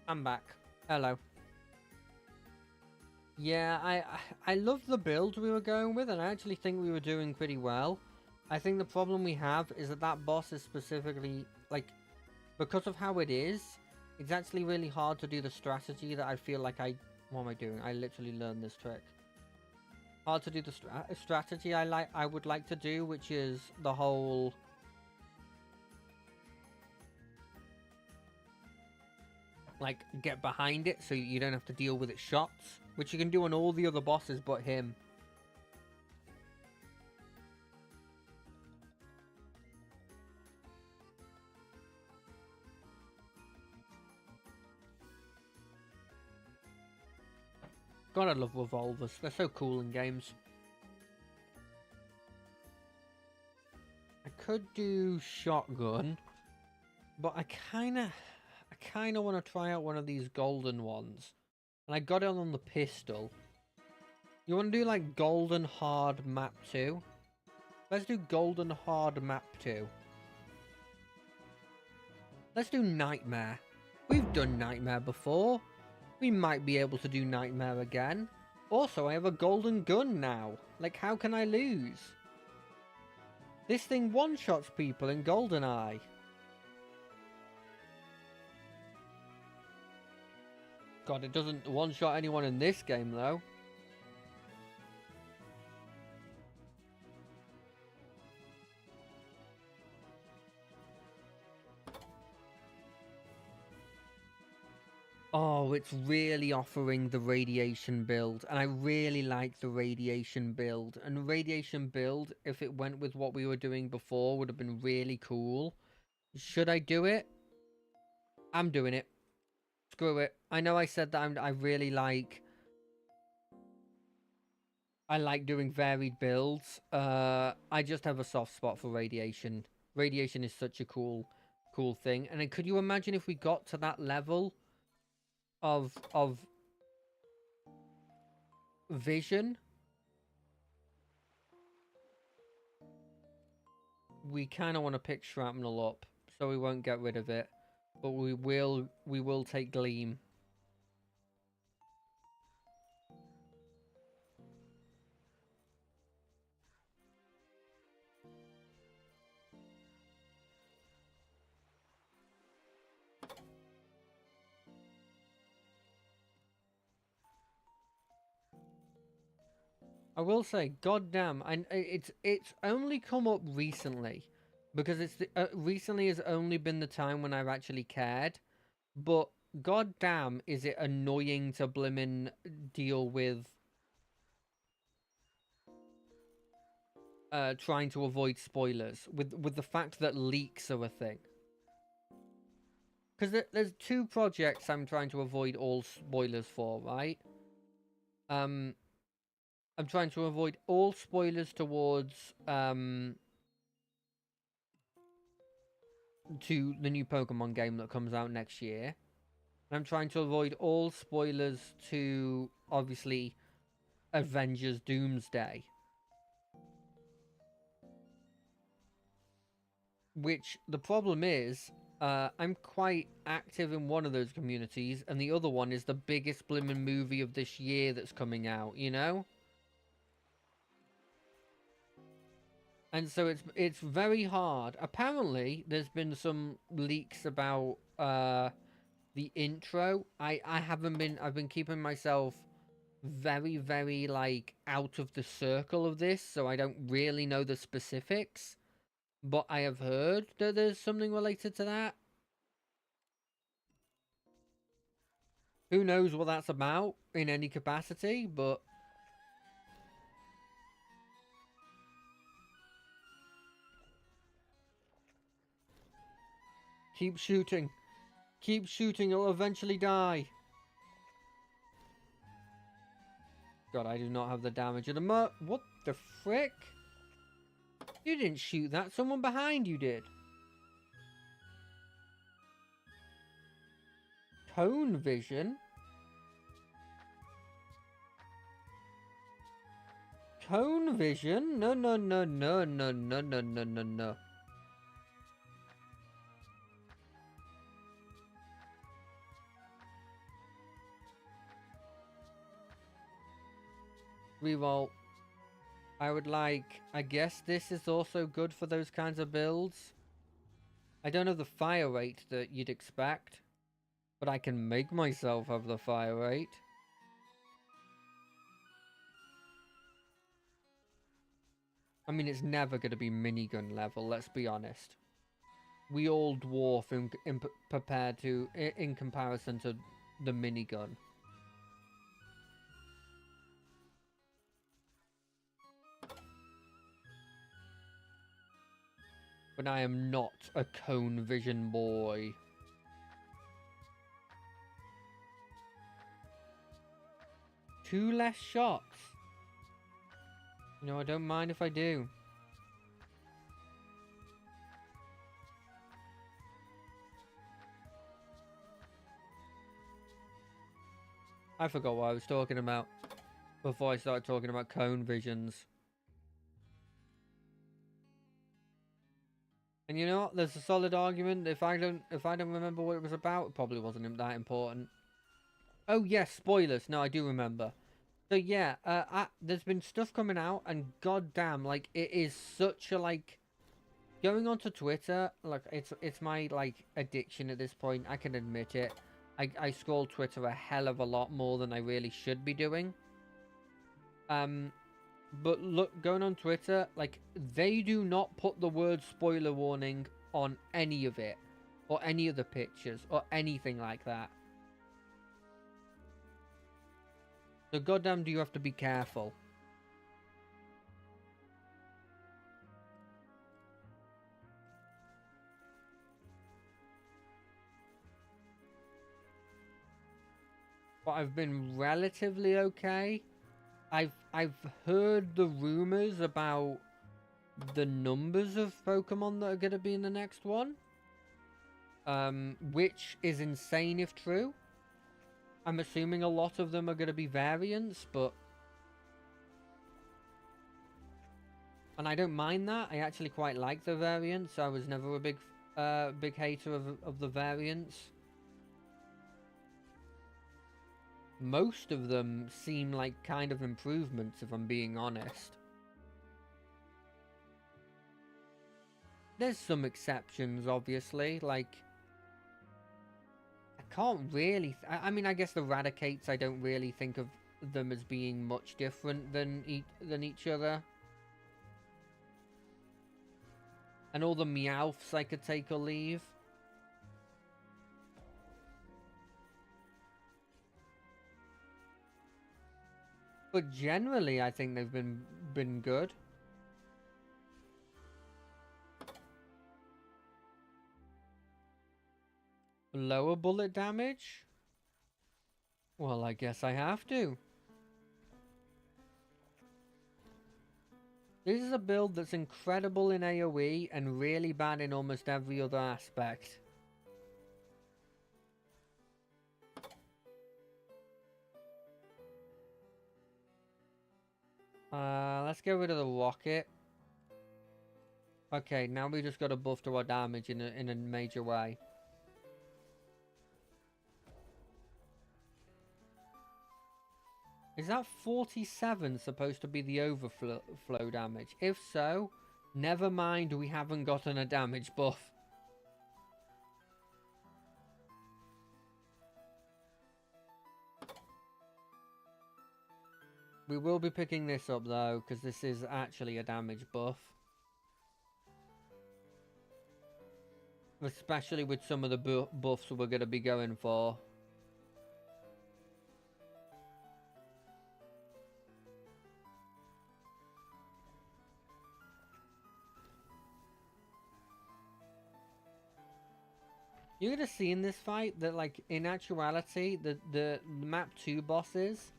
I'm back. Hello. Yeah, I love the build we were going with, and I actually think we were doing pretty well. I think the problem we have is that boss is specifically, like, because of how it is, it's actually really hard to do the strategy that I feel like what am I doing? I literally learned this trick. Hard to do the strategy I would like to do, which is the whole... like, get behind it so you don't have to deal with its shots, which you can do on all the other bosses but him. God, I love revolvers. They're so cool in games. I could do shotgun, but I kind of want to try out one of these golden ones. And I got it on the pistol. You want to do like golden hard map 2? Let's do golden hard map 2. Let's do nightmare. We've done Nightmare before. We might be able to do Nightmare again. Also, I have a golden gun now. Like, how can I lose? This thing one-shots people in GoldenEye. God, it doesn't one-shot anyone in this game, though. Oh, it's really offering the radiation build, and I really like the radiation build. And radiation build, if it went with what we were doing before, would have been really cool. Should I do it? I'm doing it. Screw it. I know I said that I really like... I like doing varied builds. I just have a soft spot for radiation. Radiation is such a cool thing. And then could you imagine if we got to that level of vision? We kind of want to pick shrapnel up, so we won't get rid of it, but we will take gleam. I will say, goddamn, it's only come up recently, because recently has only been the time when I've actually cared. But goddamn, is it annoying to blimmin' deal with trying to avoid spoilers with the fact that leaks are a thing. Because there's two projects I'm trying to avoid all spoilers for, right? I'm trying to avoid all spoilers towards to the new Pokemon game that comes out next year. And I'm trying to avoid all spoilers to, obviously, Avengers Doomsday. Which, the problem is, I'm quite active in one of those communities, and the other one is the biggest blimmin' movie of this year that's coming out, you know? And so it's very hard. Apparently, there's been some leaks about the intro. I've been keeping myself very, very, like, out of the circle of this, so I don't really know the specifics. But I have heard that there's something related to that. Who knows what that's about in any capacity, but... Keep shooting. Keep shooting, it'll eventually die. God, I do not have the damage of the What the frick? You didn't shoot that, someone behind you did. Cone vision? Cone vision? No, no, no, no, no, no, no, no, no, no. Reroll. I would like... I guess this is also good for those kinds of builds. I don't have the fire rate that you'd expect, but I can make myself have the fire rate. I mean, it's never going to be minigun level, let's be honest. We all dwarf in comparison to the minigun. But I am not a cone vision boy. Two less shots. You know, I don't mind if I do. I forgot what I was talking about before I started talking about cone visions. And you know what? There's a solid argument. If I don't remember what it was about, it probably wasn't that important. Oh yes, spoilers. No, I do remember. So yeah, there's been stuff coming out, and goddamn, like it is such a like going onto Twitter. Like it's my like addiction at this point. I can admit it. I scroll Twitter a hell of a lot more than I really should be doing. Um, but look, going on Twitter, like they do not put the word spoiler warning on any of it, or any of the pictures, or anything like that. So goddamn, do you have to be careful? But I've been relatively okay. I've heard the rumors about the numbers of Pokemon that are going to be in the next one. Which is insane if true. I'm assuming a lot of them are going to be variants, but... And I don't mind that. I actually quite like the variants. I was never a big hater of the variants. Most of them seem like kind of improvements, if I'm being honest. There's some exceptions, obviously, like... I can't really... I mean, I guess the Radicates, I don't really think of them as being much different than each other. And all the Meowths I could take or leave. But generally, I think they've been good. Lower bullet damage? Well, I guess I have to. This is a build that's incredible in AoE and really bad in almost every other aspect. Let's get rid of the rocket. Okay, now we just got a buff to our damage in a major way. Is that 47 supposed to be the overflow damage? If so, never mind, we haven't gotten a damage buff. We will be picking this up though, because this is actually a damage buff. Especially with some of the buffs we're going to be going for. You're going to see in this fight that, like, in actuality, the map 2 bosses,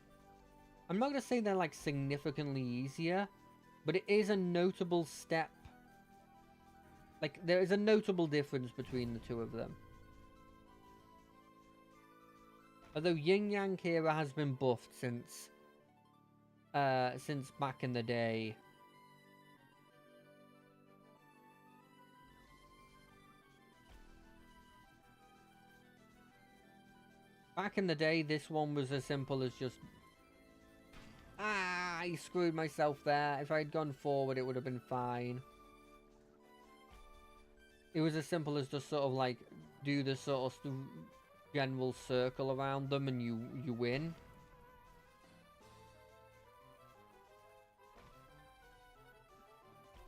I'm not going to say they're, like, significantly easier, but it is a notable step. Like, there is a notable difference between the two of them. Although Yin Yang Kira has been buffed since back in the day. Back in the day, this one was as simple as just... Ah, I screwed myself there. If I had gone forward, it would have been fine. It was as simple as just sort of like, do the sort of general circle around them and you win.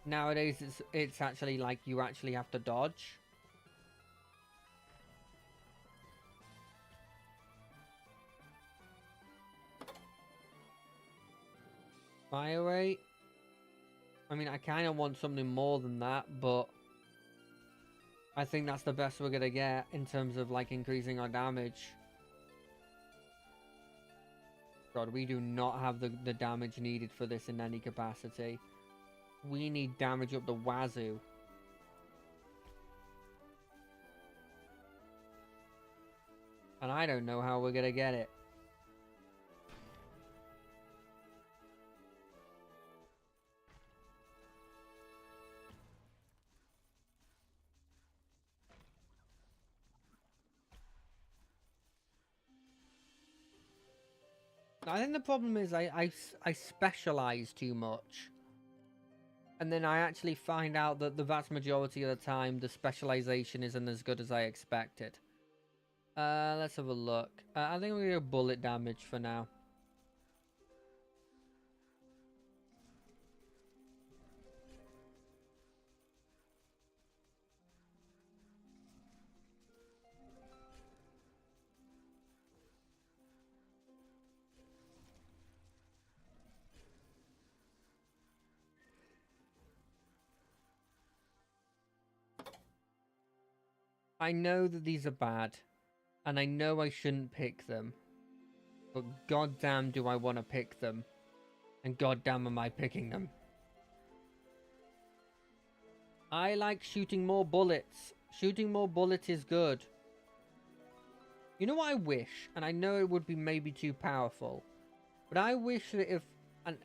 Nowadays, it's actually like you actually have to dodge. Fire rate. I mean, I kind of want something more than that, but I think that's the best we're gonna get in terms of like increasing our damage. God, we do not have the damage needed for this in any capacity. We need damage up the wazoo. And I don't know how we're gonna get it. I think the problem is I specialize too much. And then I actually find out that the vast majority of the time, the specialization isn't as good as I expected. Let's have a look. I think we're gonna go bullet damage for now. I know that these are bad, and I know I shouldn't pick them, but goddamn do I want to pick them, and goddamn am I picking them. I like shooting more bullets. Shooting more bullets is good. You know what I wish, and I know it would be maybe too powerful, but I wish that if, and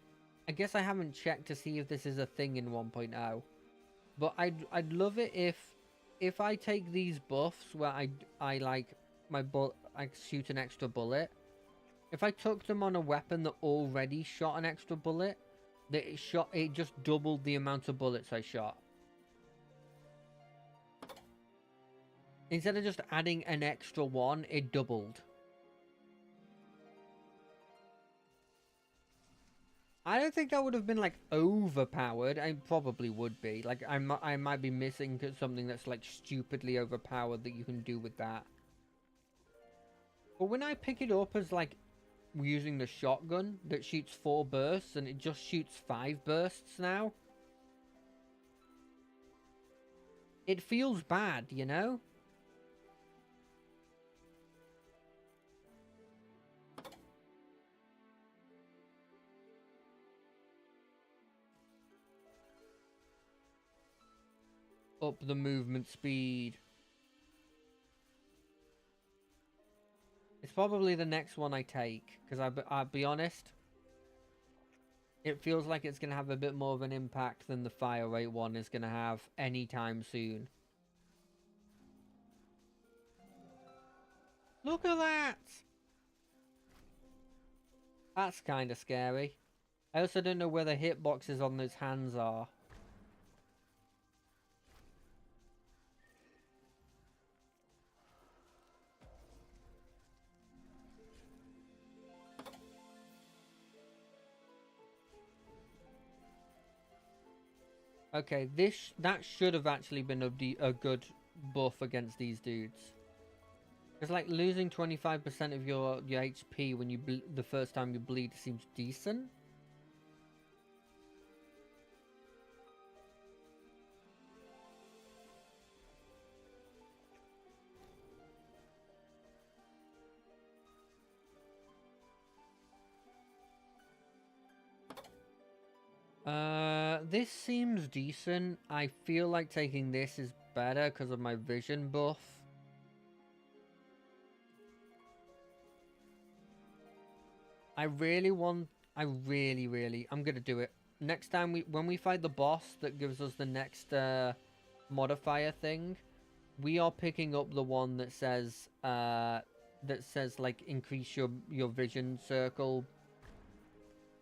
I guess I haven't checked to see if this is a thing in 1.0, but I'd love it if I take these buffs where I like I shoot an extra bullet. If I took them on a weapon that already shot an extra bullet, that it just doubled the amount of bullets I shot. Instead of just adding an extra one, it doubled. I don't think that would have been like overpowered. I probably would be. Like I might be missing something that's like stupidly overpowered that you can do with that. But when I pick it up as like using the shotgun that shoots 4 bursts and it just shoots 5 bursts now, it feels bad, you know? Up the movement speed. It's probably the next one I take, because I'll be honest, it feels like it's going to have a bit more of an impact than the fire rate one is going to have anytime soon. Look at that! That's kind of scary. I also don't know where the hitboxes on those hands are. Okay, that should have actually been a good buff against these dudes. It's like losing 25% of your HP when the first time you bleed seems decent. This seems decent. I feel like taking this is better because of my vision buff. I'm gonna do it. Next time when we fight the boss that gives us the next, modifier thing, we are picking up the one that says, like, increase your vision circle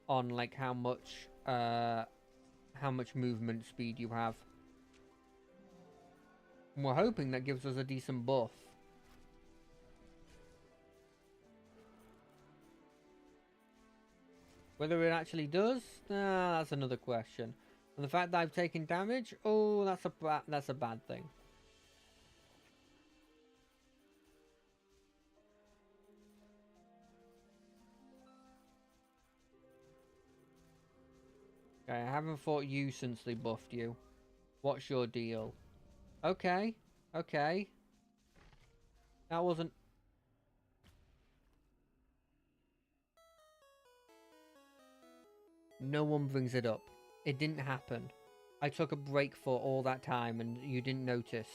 on, like, how much movement speed you have. And we're hoping that gives us a decent buff. Whether it actually does, that's another question. And the fact that I've taken damage, oh, that's a bad thing. Okay, I haven't fought you since they buffed you. What's your deal? Okay, okay. That wasn't... No one brings it up. It didn't happen. I took a break for all that time and you didn't notice.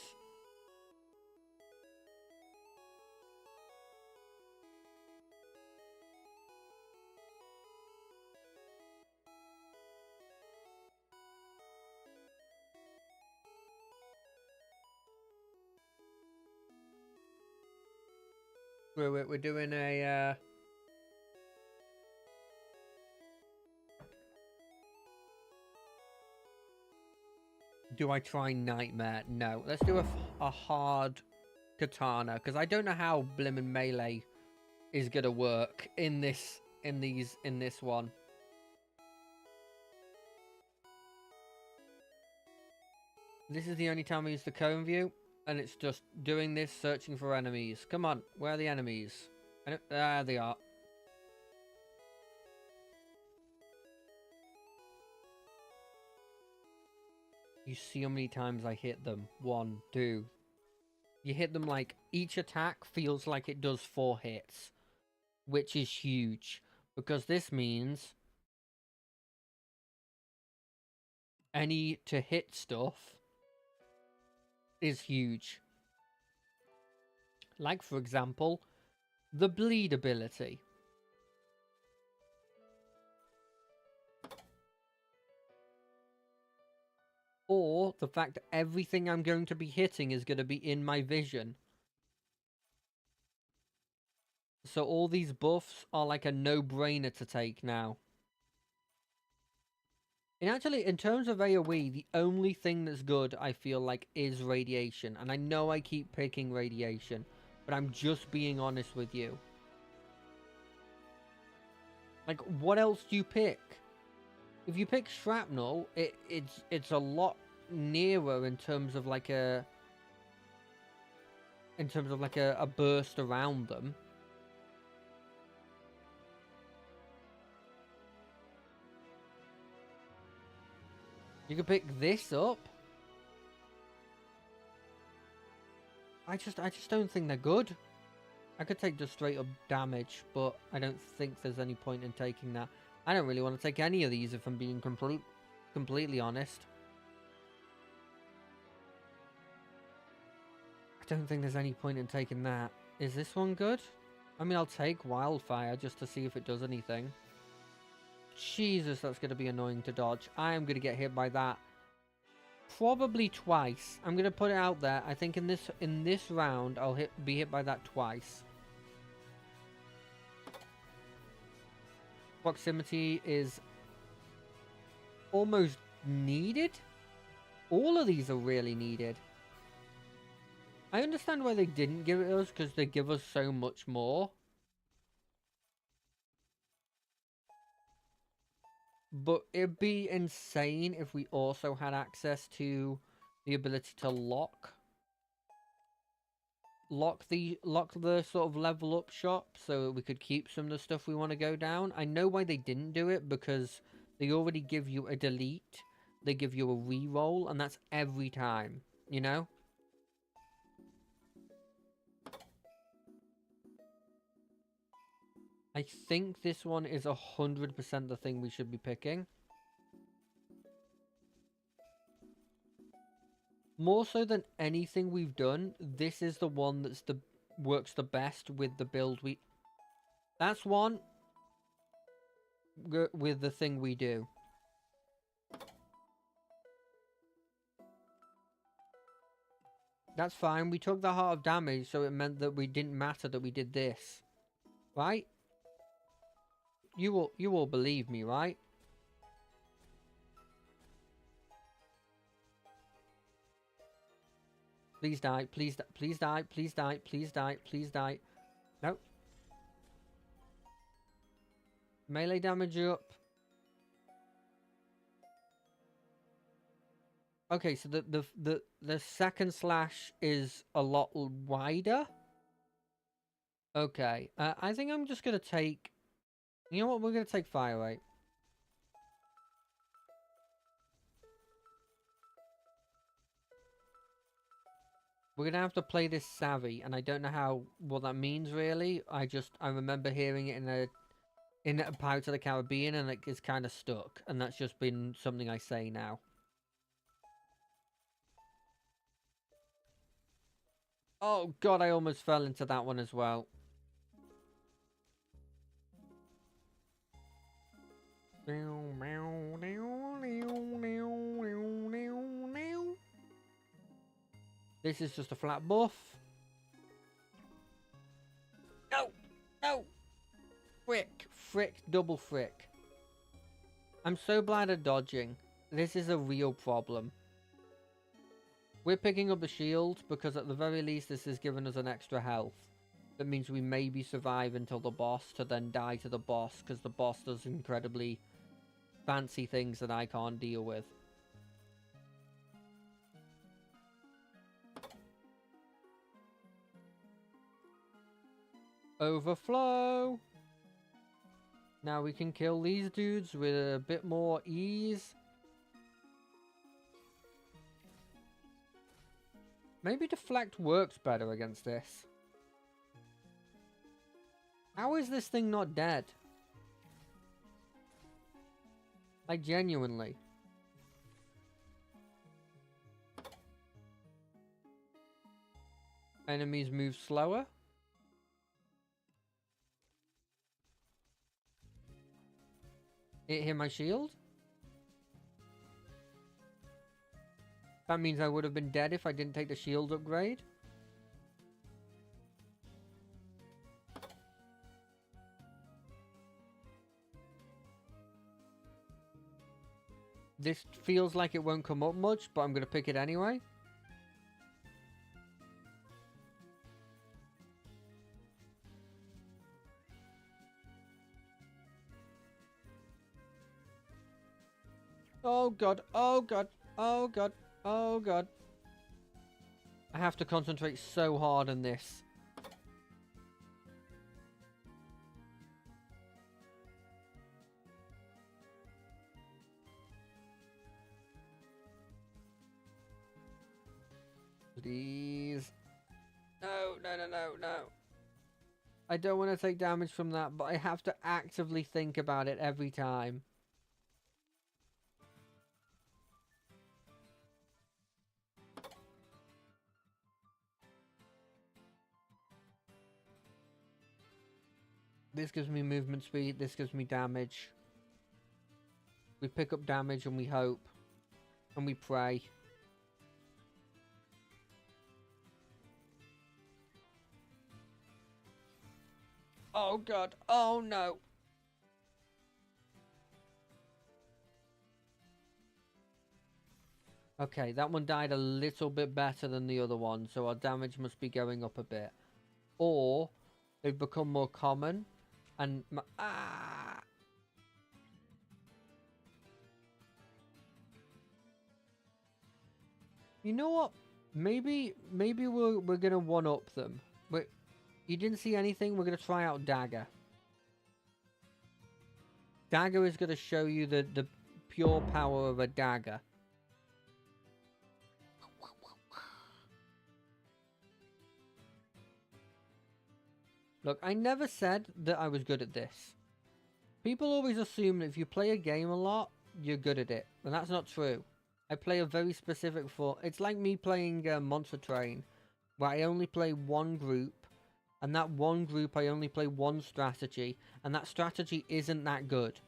Screw it, we're doing a, Do I try Nightmare? No. Let's do a hard katana, because I don't know how blimmin' melee is gonna work in this one. This is the only time I use the cone view, and it's just doing this, searching for enemies. Come on, where are the enemies? There they are. You see how many times I hit them? 1, 2. You hit them like each attack feels like it does 4 hits, which is huge, because this means any to hit stuff is huge. Like, for example, the bleed ability. Or the fact that everything I'm going to be hitting is going to be in my vision. So all these buffs are like a no-brainer to take now. And actually, in terms of AoE, the only thing that's good, I feel like, is radiation. And I know I keep picking radiation, but I'm just being honest with you. Like, what else do you pick? If you pick shrapnel, it's a lot nearer in terms of like a burst around them. You can pick this up. I just don't think they're good. I could take just straight up damage, but I don't think there's any point in taking that. I don't really want to take any of these if I'm being completely honest. I don't think there's any point in taking that. Is this one good? I mean, I'll take Wildfire just to see if it does anything. Jesus, that's going to be annoying to dodge. I am going to get hit by that probably twice. I'm going to put it out there. I think in this round, I'll be hit by that twice. Proximity is almost needed. All of these are really needed. I understand why they didn't give it us, because they give us so much more. But it'd be insane if we also had access to the ability to lock the sort of level up shop, so we could keep some of the stuff we want to go down. I know why they didn't do it, because they already give you a delete, they give you a re-roll, and that's every time, you know? I think this one is 100% the thing we should be picking. More so than anything we've done, this is the one that's works the best with the build we... That's one with the thing we do. That's fine. We took the heart of damage, so it meant that we didn't matter that we did this. Right? You all believe me, right? Please die, please die, please die, please die, please die, please die. No. Melee damage up. Okay, so the second slash is a lot wider. Okay, I think I'm just gonna take... You know what? We're gonna take fire rate. We're gonna have to play this savvy, and I don't know what that means really. I remember hearing it in a Pirates of the Caribbean, and it's kind of stuck, and that's just been something I say now. Oh god, I almost fell into that one as well. This is just a flat buff. No! No! Frick, double frick. I'm so bad at dodging. This is a real problem. We're picking up the shield because at the very least this has given us an extra health. That means we maybe survive until the boss to then die to the boss because the boss does incredibly fancy things that I can't deal with. Overflow! Now we can kill these dudes with a bit more ease. Maybe deflect works better against this. How is this thing not dead? Like, genuinely. Enemies move slower. It hit my shield. That means I would have been dead if I didn't take the shield upgrade. This feels like it won't come up much, but I'm going to pick it anyway. Oh god, oh god, oh god, oh god. I have to concentrate so hard on this. Please. No, no, no, no, no. I don't want to take damage from that, but I have to actively think about it every time. This gives me movement speed, this gives me damage. We pick up damage and we hope. And we pray. Oh god, oh no. Okay, that one died a little bit better than the other one, so our damage must be going up a bit. Or, they've become more common, and You know what? Maybe we're gonna one-up them. Wait, you didn't see anything? We're gonna try out Dagger. Dagger is gonna show you the pure power of a dagger. Look, I never said that I was good at this. People always assume that if you play a game a lot, you're good at it. And that's not true. I play a very specific form. It's like me playing Monster Train, where I only play one group. And that one group, I only play one strategy. And that strategy isn't that good.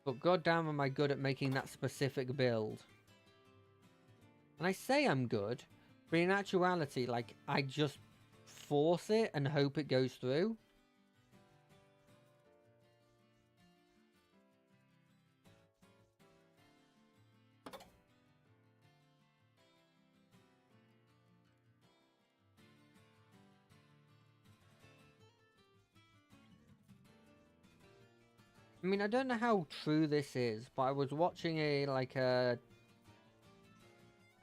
But goddamn am I good at making that specific build. And I say I'm good, but in actuality, like, I just force it and hope it goes through. I mean, I don't know how true this is, but I was watching I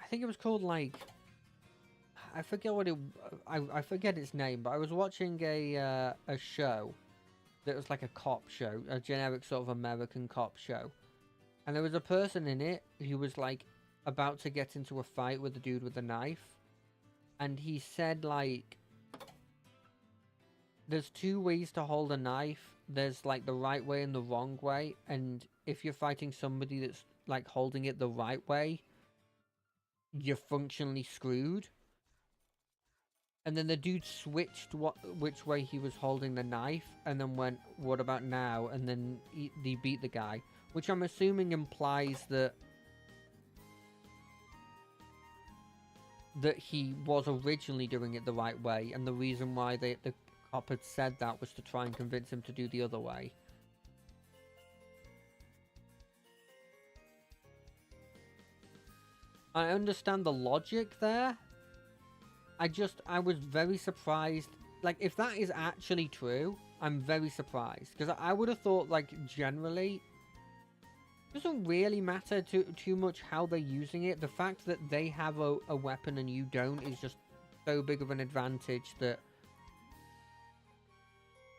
think it was called, like, I forget what I forget its name, but I was watching a show that was like a cop show, a generic sort of American cop show. And there was a person in it who was, like, about to get into a fight with the dude with the knife. And he said, like, there's two ways to hold a knife. There's, like, the right way and the wrong way. And if you're fighting somebody that's, like, holding it the right way, you're functionally screwed. And then the dude switched which way he was holding the knife, and then went, what about now? And then he beat the guy. Which I'm assuming implies that he was originally doing it the right way, and the reason why the cop had said that was to try and convince him to do the other way. I understand the logic there. I was very surprised. Like, if that is actually true, I'm very surprised. Because I would have thought, like, generally, it doesn't really matter too much how they're using it. The fact that they have a weapon and you don't is just so big of an advantage that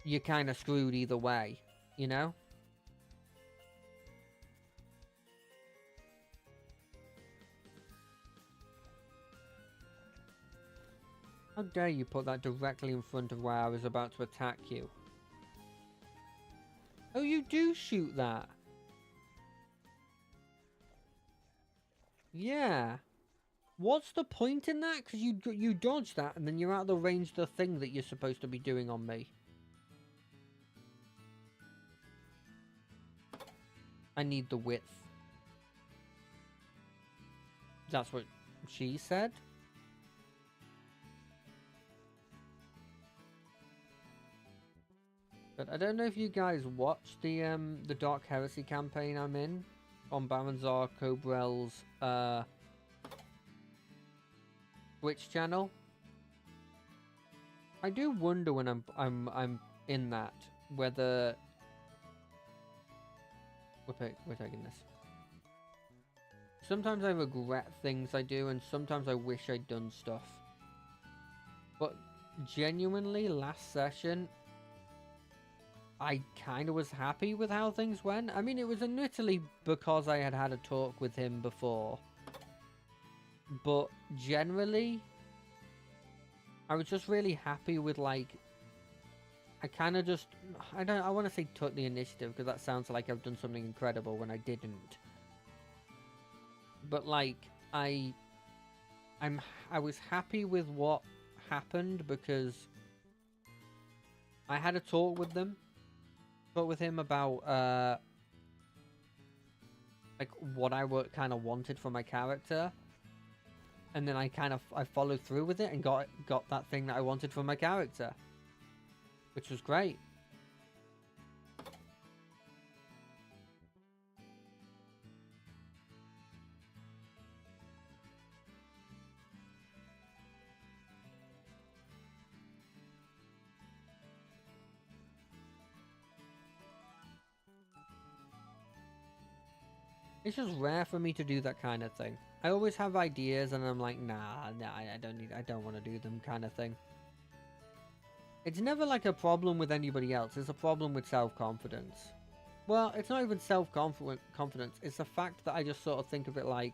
you're kind of screwed either way, you know? How dare you put that directly in front of where I was about to attack you? Oh, you do shoot that? Yeah. What's the point in that? Because you dodge that and then you're out of the range of the thing that you're supposed to be doing on me. I need the width. That's what she said? But I don't know if you guys watched the Dark Heresy campaign I'm in on Baronzar Cobrel's Twitch channel. I do wonder when I'm in that whether we're taking this. Sometimes I regret things I do, and sometimes I wish I'd done stuff. But genuinely, last session, I kind of was happy with how things went. I mean, it was admittedly because I had had a talk with him before. But generally, I was just really happy with, like, I kind of just, I want to say took the initiative because that sounds like I've done something incredible when I didn't. But, like, I was happy with what happened because I had a talk with him about, like, what I kind of wanted from my character. And then I followed through with it and got that thing that I wanted from my character. Which was great. It's just rare for me to do that kind of thing. I always have ideas and I'm like, nah, I don't want to do them kind of thing. It's never like a problem with anybody else, it's a problem with self-confidence. Well, it's not even self-confidence, it's the fact that I just sort of think of it like,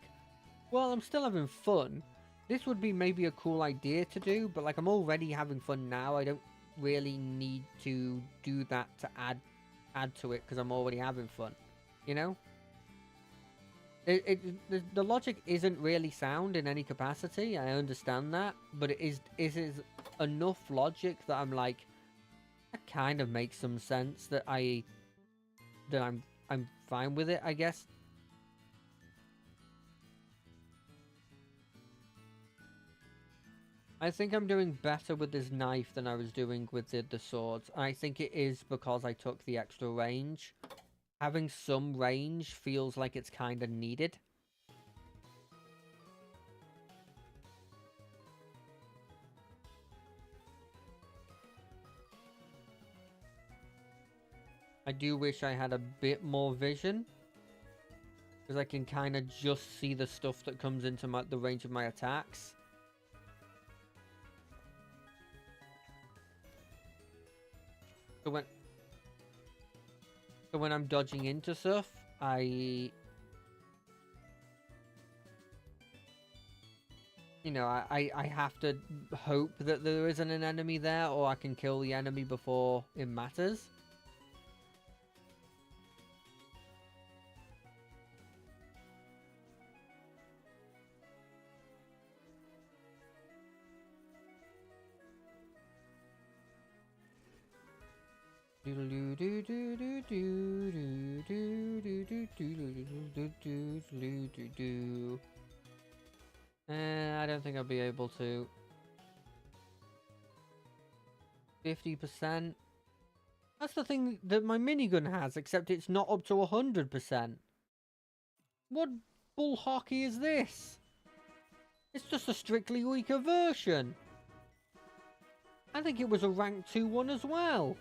well, I'm still having fun. This would be maybe a cool idea to do, but like I'm already having fun now, I don't really need to do that to add to it because I'm already having fun, you know? The logic isn't really sound in any capacity. I understand that, but it is enough logic that I'm like, that kind of makes some sense. That I'm fine with it, I guess. I think I'm doing better with this knife than I was doing with the swords. I think it is because I took the extra range. Having some range feels like it's kind of needed. I do wish I had a bit more vision. Because I can kind of just see the stuff that comes into the range of my attacks. So when I'm dodging into stuff, I have to hope that there isn't an enemy there, or I can kill the enemy before it matters. I don't think I'll be able to. 50%. That's the thing that my minigun has, except it's not up to 100%. What bull hockey is this? It's just a strictly weaker version. I think it was a rank 2 one as well.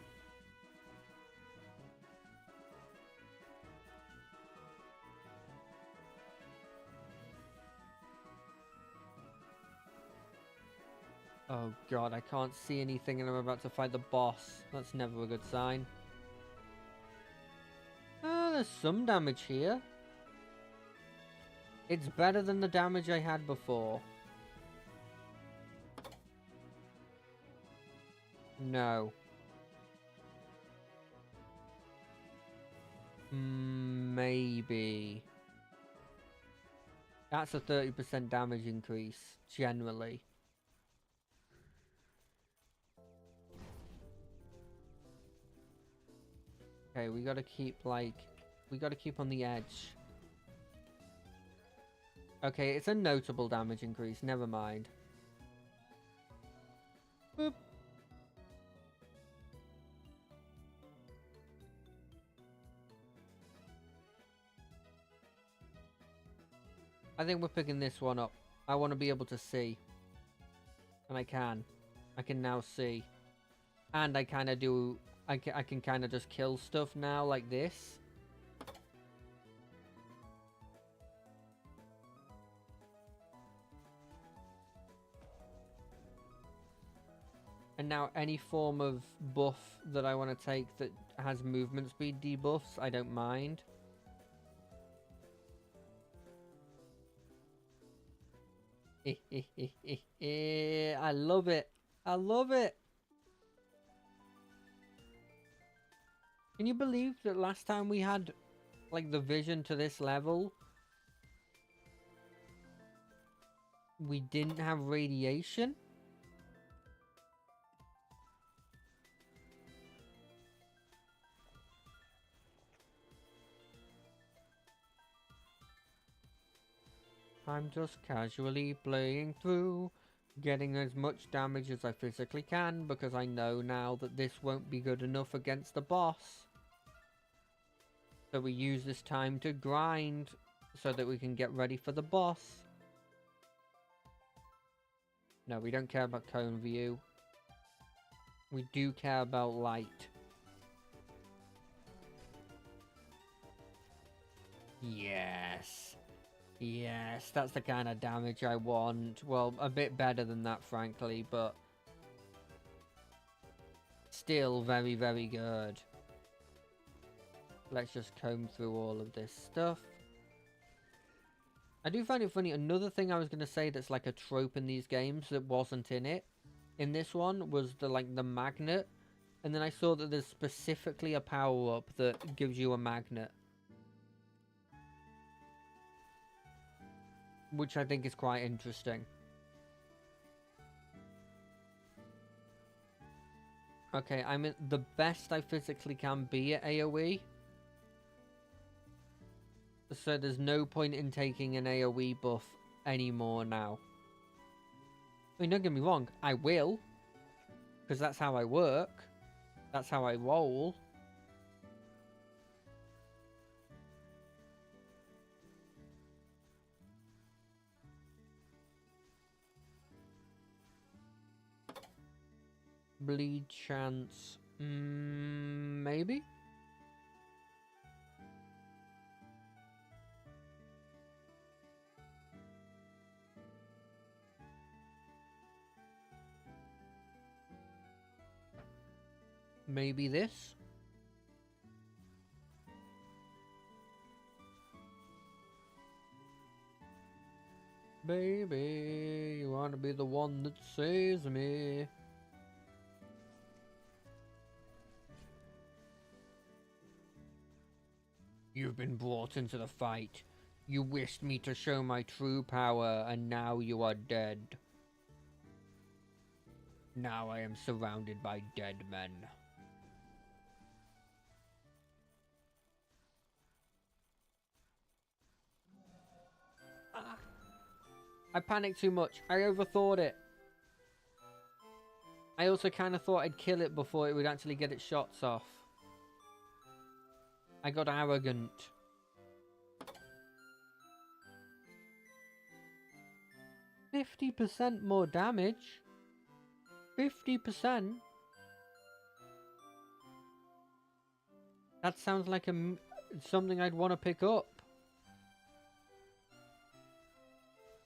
Oh god, I can't see anything and I'm about to fight the boss. That's never a good sign. Ah, there's some damage here. It's better than the damage I had before. No. Maybe. That's a 30% damage increase, generally. Okay, we gotta keep, like... We gotta keep on the edge. Okay, it's a notable damage increase, never mind. Boop. I think we're picking this one up. I want to be able to see. And I can. I can now see. And I kind of do... I can kind of just kill stuff now, like this. And now any form of buff that I want to take that has movement speed debuffs, I don't mind. I love it. I love it. Can you believe that last time we had, like, the vision to this level, we didn't have radiation? I'm just casually playing through, getting as much damage as I physically can, because I know now that this won't be good enough against the boss. So we use this time to grind, so that we can get ready for the boss. No, we don't care about cone view. We do care about light. Yes. Yes, that's the kind of damage I want. Well, a bit better than that, frankly, but still very, very good. Let's just comb through all of this stuff. I do find it funny, another thing I was going to say that's like a trope in these games that wasn't in it, in this one, was the magnet. And then I saw that there's specifically a power-up that gives you a magnet. Which I think is quite interesting. Okay, I'm at the best I physically can be at AoE. So there's no point in taking an AoE buff anymore now. I mean, don't get me wrong, I will. Because that's how I work. That's how I roll. Bleed chance. Maybe? Maybe this? Baby, you wanna be the one that saves me. You've been brought into the fight. You wished me to show my true power, and now you are dead. Now I am surrounded by dead men. I panicked too much. I overthought it. I also kind of thought I'd kill it before it would actually get its shots off. I got arrogant. 50% more damage? 50%? That sounds like something I'd want to pick up.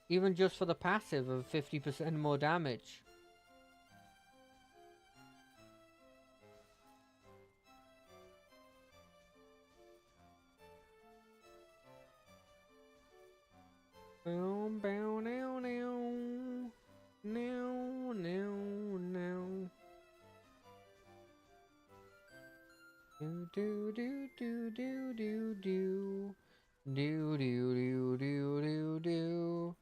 Even just for the passive of 50% more damage. Bow, bow, now, now. Now, now, now. Do, do, do, do, do, do, do. Do, do, do, do, do, do.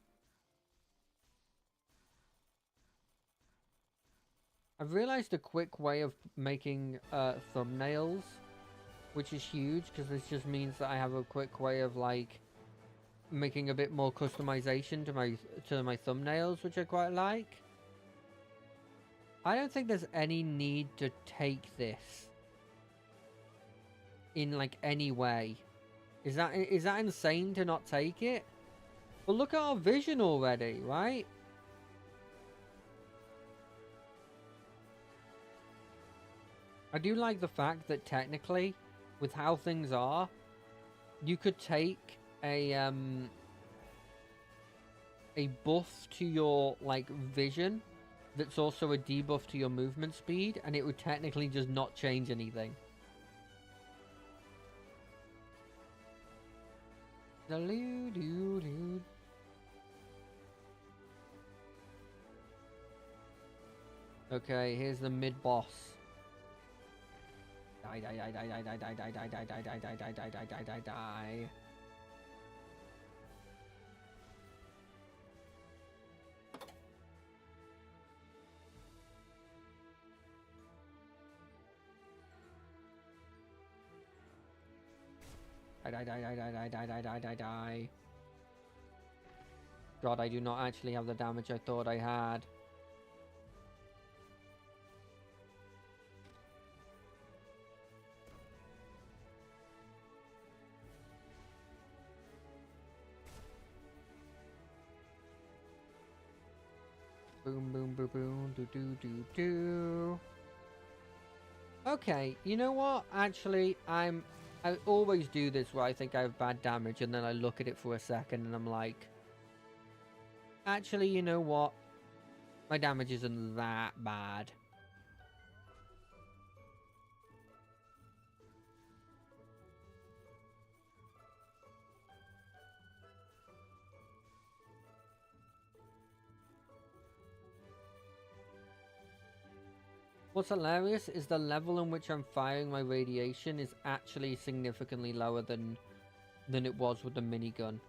I've realized a quick way of making thumbnails, which is huge because this just means that I have a quick way of like making a bit more customization to my thumbnails, which I quite like. I don't think there's any need to take this in like any way. Is that insane to not take it? Well, look at our vision already, right? I do like the fact that technically, with how things are, you could take a buff to your like vision that's also a debuff to your movement speed, and it would technically just not change anything. Okay, here's the mid boss. Die, die, die, die, die, die, die, die, die, die, die, die, die, die, die, die, die, die. Die, die, die, die, die, die, die, die, die, die. God, I do not actually have the damage I thought I had. Boom, boom, boom, boom, do, do, do, do. Okay, you know what? Actually, I always do this where I think I have bad damage, and then I look at it for a second, and I'm like, actually, you know what? My damage isn't that bad. What's hilarious is the level in which I'm firing my radiation is actually significantly lower than it was with the minigun.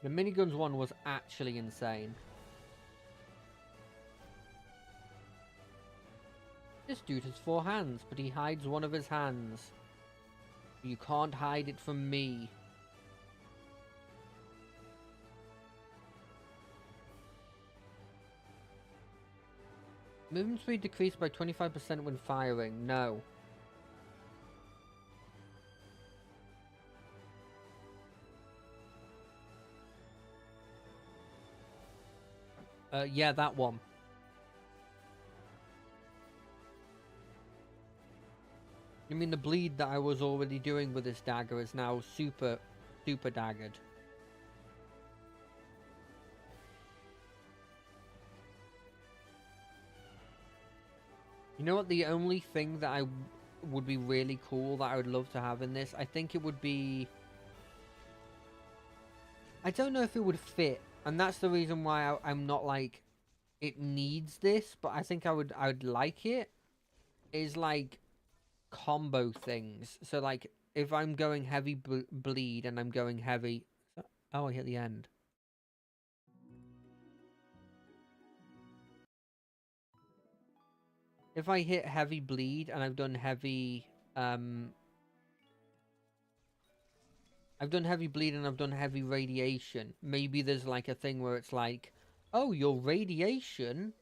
The minigun's one was actually insane. This dude has 4 hands, but he hides one of his hands. You can't hide it from me. Movement speed decreased by 25% when firing. No. Yeah, that one. You mean the bleed that I was already doing with this dagger is now super daggered? You know what, the only thing that I would be really cool that I would love to have in this, I think it would be... I don't know if it would fit, and that's the reason why I'm not like, it needs this, but I think I would like it, is like combo things. So like, if I'm going heavy bleed and I'm going heavy... Oh, I hit the end. If I hit heavy bleed and I've done heavy, I've done heavy bleed and I've done heavy radiation, maybe there's like a thing where it's like, oh, your radiation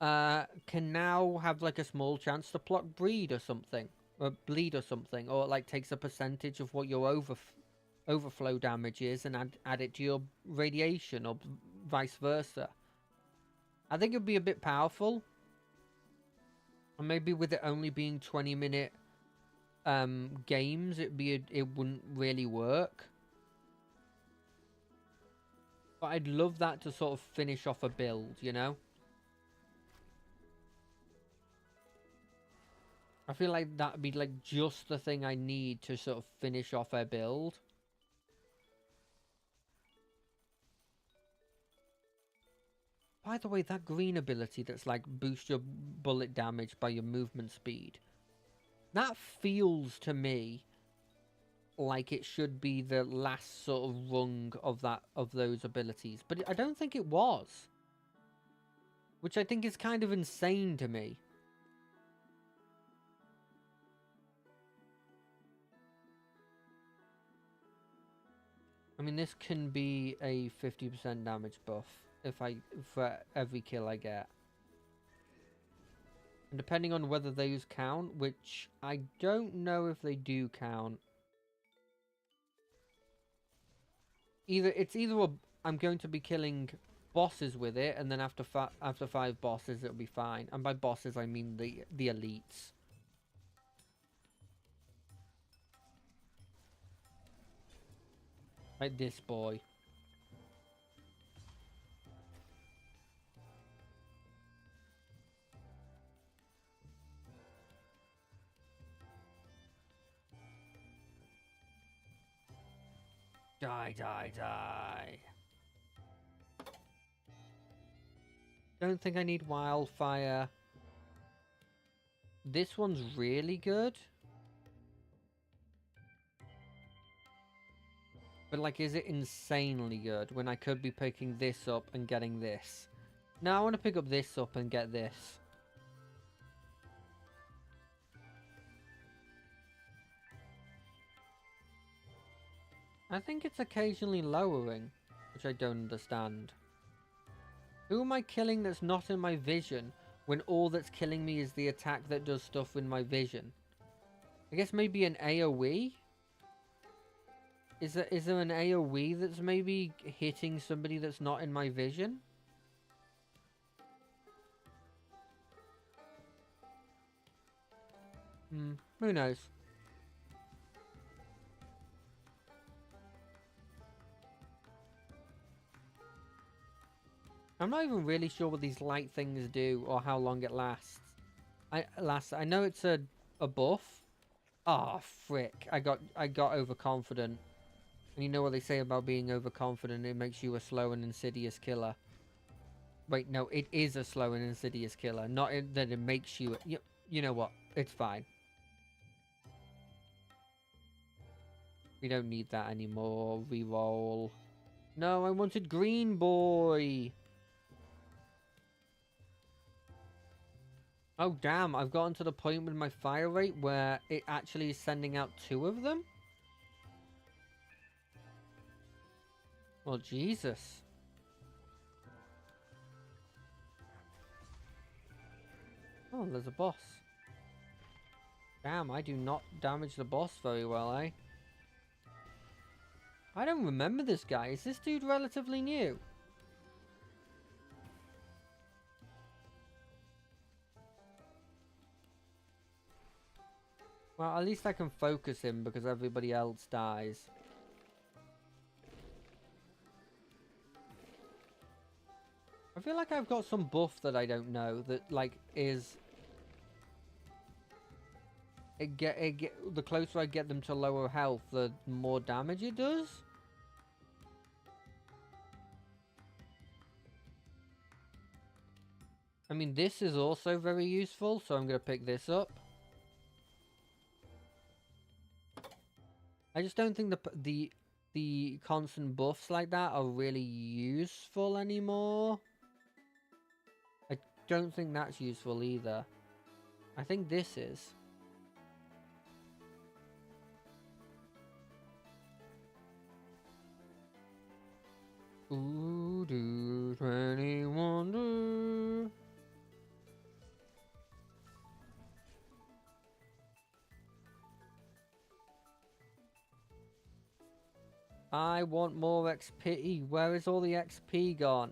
can now have like a small chance to bleed or something, or bleed or something, or it like takes a percentage of what your overflow damage is and add it to your radiation, or vice versa. I think it'd be a bit powerful. And maybe with it only being 20-minute games, it wouldn't really work. But I'd love that to sort of finish off a build, you know? I feel like that'd be like just the thing I need to sort of finish off a build. By the way, that green ability that's like boost your bullet damage by your movement speed, that feels to me like it should be the last sort of rung of those abilities, but I don't think it was, which I think is kind of insane to me. I mean, this can be a 50% damage buff for every kill I get. And depending on whether those count, which I don't know if they do count. I'm going to be killing bosses with it, and then after 5 bosses it'll be fine. And by bosses I mean the elites. Like this boy. Die, die, die. Don't think I need wildfire. This one's really good. But like, is it insanely good when I could be picking this up and getting this? Now I want to pick up this up and get this. I think it's occasionally lowering, which I don't understand. Who am I killing that's not in my vision when all that's killing me is the attack that does stuff in my vision? I guess maybe an AoE? Is there an AoE that's maybe hitting somebody that's not in my vision? Who knows? I'm not even really sure what these light things do or how long it lasts. I know it's a buff. Ah, frick. I got overconfident. And you know what they say about being overconfident? It makes you a slow and insidious killer. Wait, no, it is a slow and insidious killer. Not that it makes you... You know what? It's fine. We don't need that anymore. Reroll. No, I wanted green boy. Oh, damn. I've gotten to the point with my fire rate where it actually is sending out 2 of them? Well, Jesus. Oh, there's a boss. Damn, I do not damage the boss very well, eh? I don't remember this guy. Is this dude relatively new? Well, at least I can focus him because everybody else dies. I feel like I've got some buff that I don't know that, like, is... the closer I get them to lower health, the more damage it does? I mean, this is also very useful, so I'm going to pick this up. I just don't think the constant buffs like that are really useful anymore. I don't think that's useful either. I think this is. Ooh, do 21 do. I want more XP. Where is all the XP gone?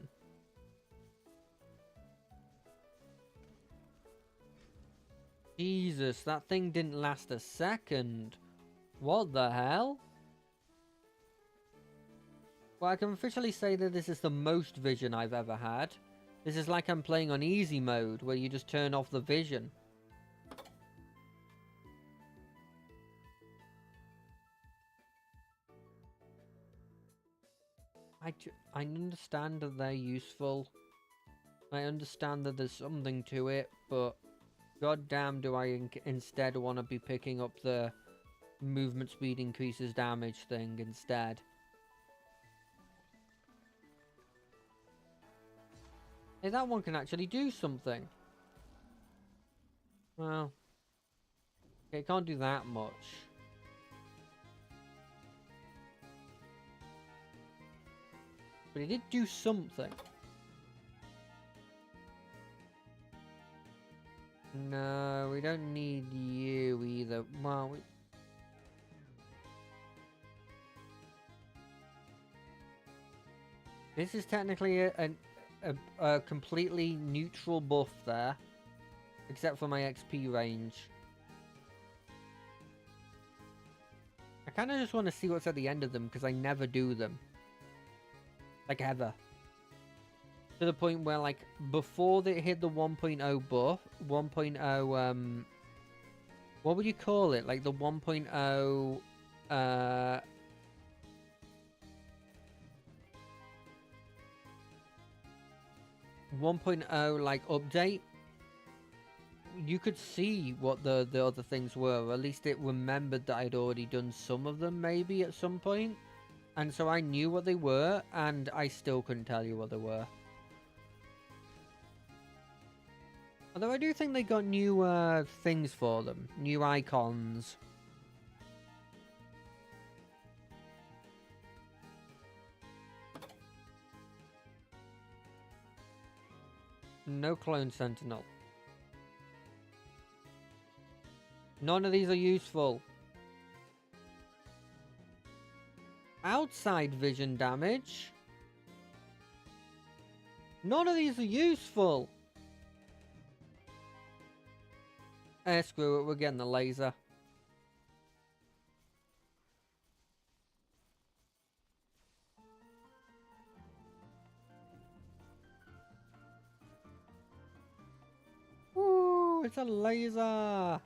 Jesus, that thing didn't last a second. What the hell? Well, I can officially say that this is the most vision I've ever had. This is like I'm playing on easy mode, where you just turn off the vision. I understand that they're useful. I understand that there's something to it, but goddamn do I instead want to be picking up the movement speed increases damage thing instead. Hey, that one can actually do something. Well, okay, it can't do that much. But it did do something. No, we don't need you either. Well, this is technically a completely neutral buff there. Except for my XP range. I kind of just want to see what's at the end of them, because I never do them. Like, ever. To the point where, like, before they hit the 1.0 buff, 1.0, what would you call it? Like, the 1.0, 1.0, like, update, you could see what the other things were. Or at least it remembered that I'd already done some of them, maybe, at some point. And so I knew what they were, and I still couldn't tell you what they were. Although I do think they got new things for them. New icons. No clone sentinel. None of these are useful. Outside vision damage. None of these are useful. Screw it, we're getting the laser. Woo, it's a laser.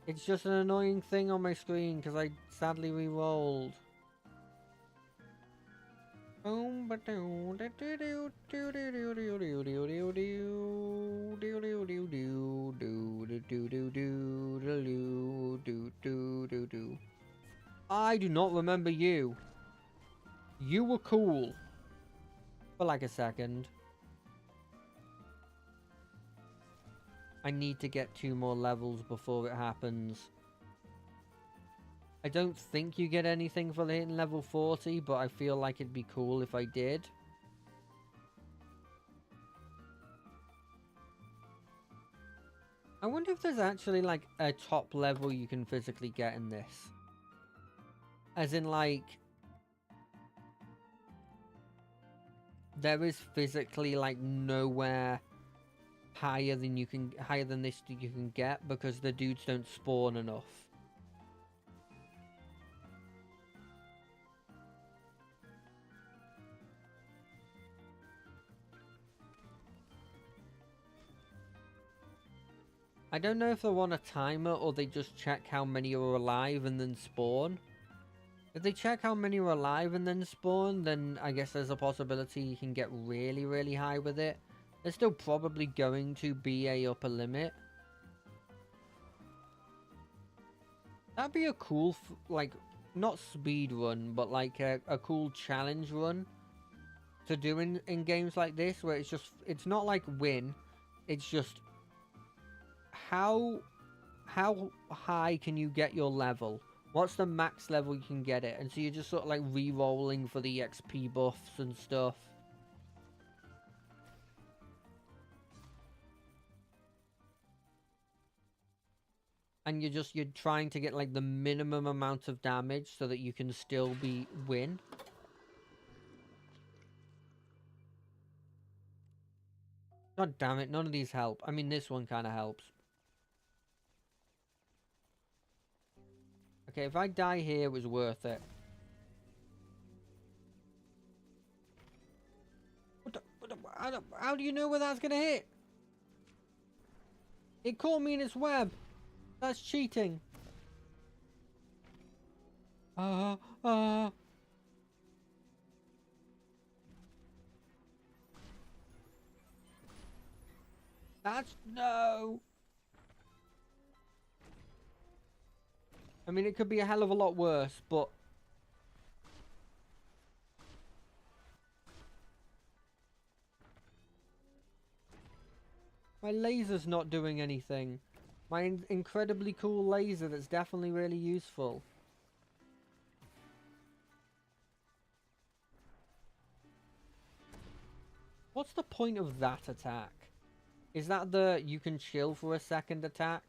It's just an annoying thing on my screen because I sadly re-rolled. I do not remember you. You were cool. For like a second. I need to get 2 more levels before it happens. I don't think you get anything for hitting level 40, but I feel like it'd be cool if I did. I wonder if there's actually like a top level you can physically get in this. As in like... there is physically like nowhere higher than this you can get because the dudes don't spawn enough. I don't know if they're on a timer or they just check how many are alive and then spawn. If they check how many are alive and then spawn, then I guess there's a possibility you can get really, really high with it. There's still probably going to be a upper limit. That'd be a cool, like, not speed run, but like a cool challenge run to do in games like this, where it's just, it's not like win, it's just how high can you get your level? What's the max level you can get it? And so you're just sort of like re-rolling for the XP buffs and stuff. and you're trying to get like the minimum amount of damage so that you can still win. God damn it, none of these help. I mean, this one kind of helps. Okay, if I die here, it was worth it. How do you know where that's gonna hit? It caught me in its web. That's cheating. Uh, uh. That's no. I mean, it could be a hell of a lot worse, but my laser's not doing anything. My incredibly cool laser that's definitely really useful. What's the point of that attack? Is that the you can chill for a second attack?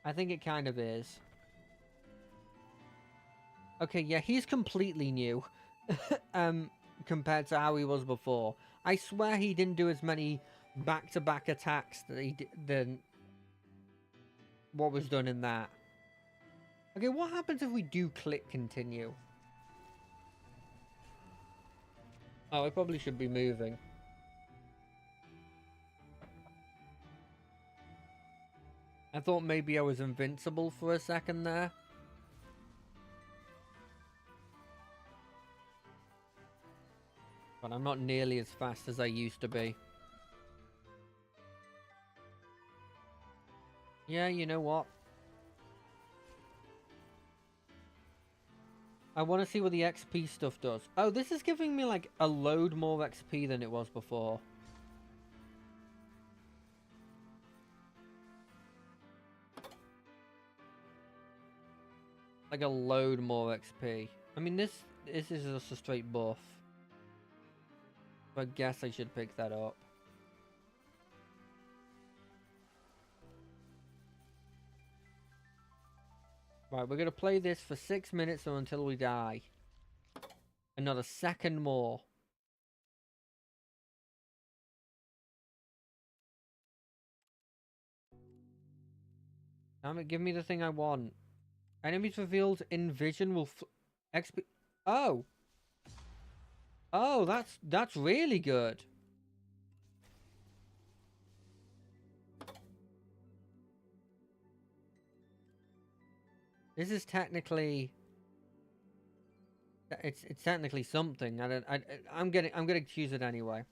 I think it kind of is. Okay, yeah, he's completely new. Compared to how he was before. I swear he didn't do as many back-to-back attacks that he did than what was done in that. Okay, what happens if we do click continue? Oh, I probably should be moving. I thought maybe I was invincible for a second there. But I'm not nearly as fast as I used to be. Yeah, you know what? I want to see what the XP stuff does. Oh, this is giving me like a load more XP than it was before. Like a load more XP. I mean, this is just a straight buff. I guess I should pick that up. Right, we're going to play this for 6 minutes or until we die. Another second more. Damn it, give me the thing I want. Enemies revealed in vision will XP... Oh! Oh, that's really good. This is technically... It's technically something. I'm gonna choose it anyway.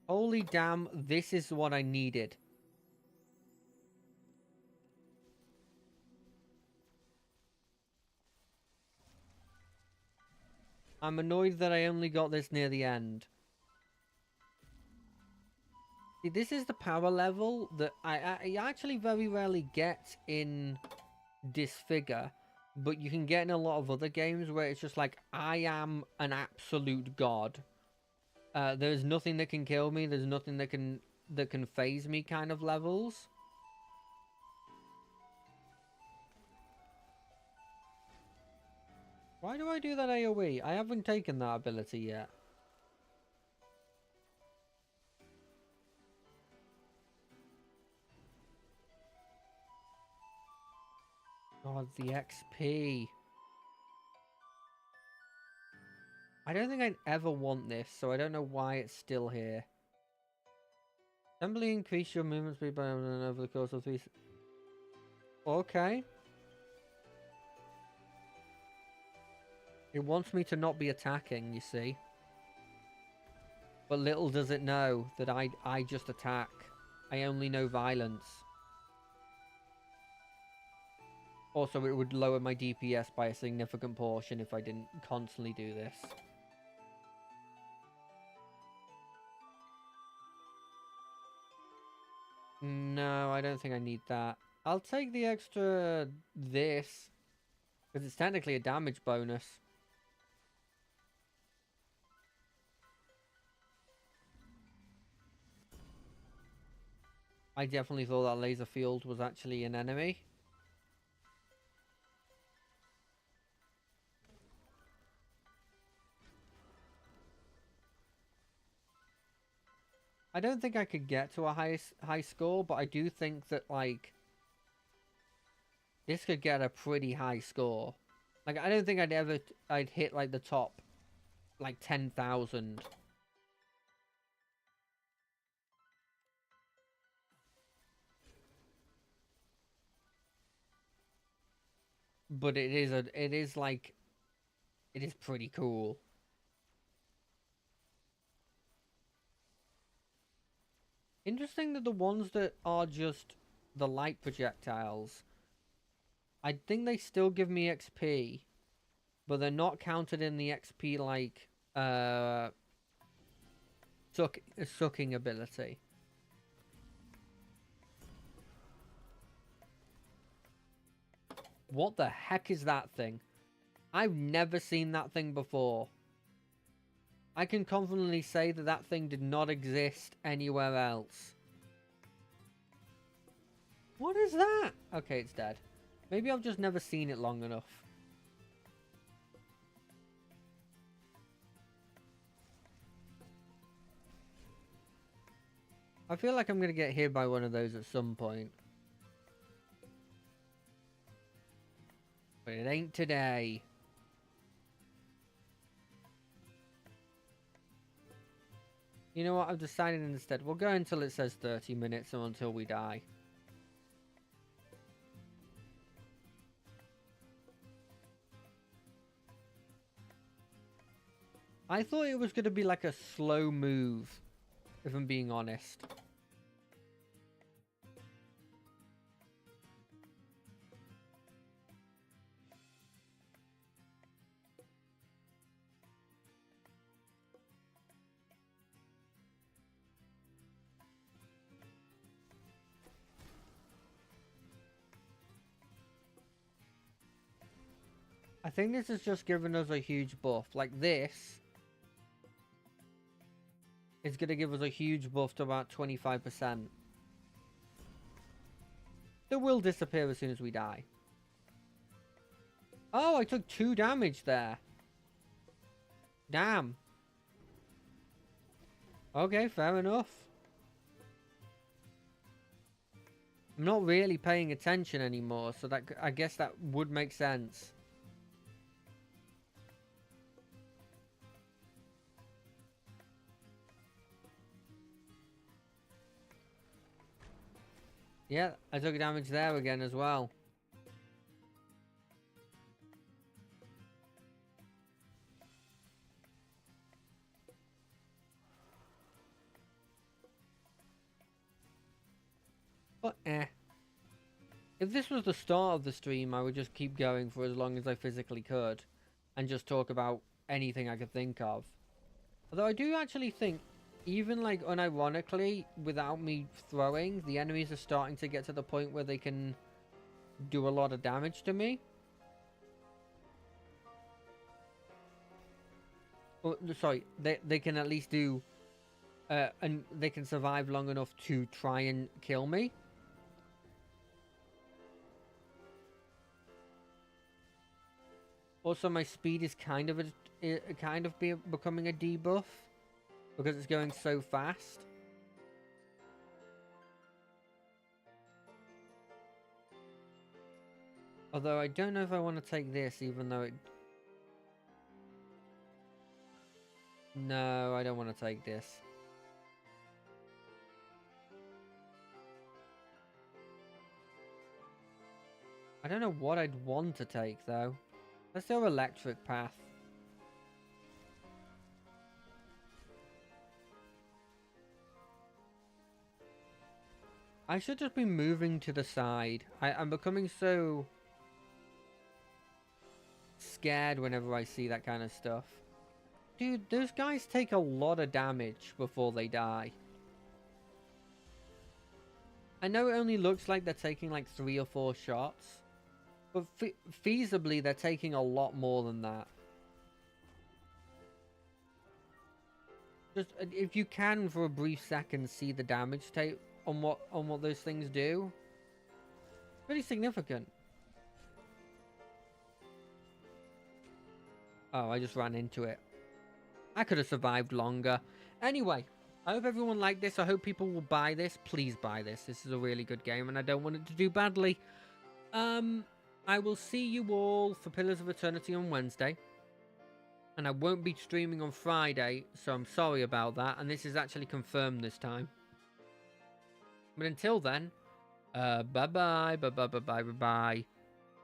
Holy damn, this is what I needed. I'm annoyed that I only got this near the end. See, this is the power level that I actually very rarely get in Disfigure, but you can get in a lot of other games where it's just like, I am an absolute god. There's nothing that can kill me, there's nothing that can phase me kind of levels. Why do I do that AoE? I haven't taken that ability yet. God, the XP. I don't think I'd ever want this, so I don't know why it's still here. Assembly increase your movement speed by over the course of 3... Okay. It wants me to not be attacking, you see. But little does it know that I just attack. I only know violence. Also, it would lower my DPS by a significant portion if I didn't constantly do this. No, I don't think I need that. I'll take the extra this. Because it's technically a damage bonus. I definitely thought that laser field was actually an enemy. I don't think I could get to a high score, but I do think that, like, this could get a pretty high score. Like, I don't think I'd hit, like, the top, like, 10,000. But it is pretty cool. Interesting that the ones that are just the light projectiles, I think they still give me XP, but they're not counted in the XP, like, sucking ability. What the heck is that thing? I've never seen that thing before. I can confidently say that that thing did not exist anywhere else. What is that? Okay, it's dead. Maybe I've just never seen it long enough. I feel like I'm going to get hit by one of those at some point. But it ain't today. You know what? I've decided instead. We'll go until it says 30 minutes or until we die. I thought it was going to be like a slow move, if I'm being honest. I think this has just given us a huge buff. Like this is going to give us a huge buff to about 25%. That will disappear as soon as we die. Oh, I took 2 damage there. Damn. Okay, fair enough. I'm not really paying attention anymore, so that I guess that would make sense. Yeah, I took damage there again as well. But if this was the start of the stream, I would just keep going for as long as I physically could. And just talk about anything I could think of. Although I do actually think, even like unironically, without me throwing, the enemies are starting to get to the point where they can do a lot of damage to me. Oh, sorry, they can at least do, and they can survive long enough to try and kill me. Also, my speed is kind of becoming a debuff because it's going so fast. Although I don't know if I want to take this, even though it... No, I don't want to take this. I don't know what I'd want to take, though. Let's do electric path. I should just be moving to the side. I'm becoming so scared whenever I see that kind of stuff. Dude, those guys take a lot of damage before they die. I know it only looks like they're taking like 3 or 4 shots, but feasibly they're taking a lot more than that. Just, if you can for a brief second see the damage what those things do. Pretty significant. Oh, I just ran into it. I could have survived longer. Anyway, I hope everyone liked this. I hope people will buy this. Please buy this. This is a really good game, and I don't want it to do badly. I will see you all for Pillars of Eternity on Wednesday. And I won't be streaming on Friday, so I'm sorry about that. And this is actually confirmed this time. But until then, bye-bye, bye-bye, bye-bye, bye-bye.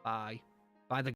Bye. Bye the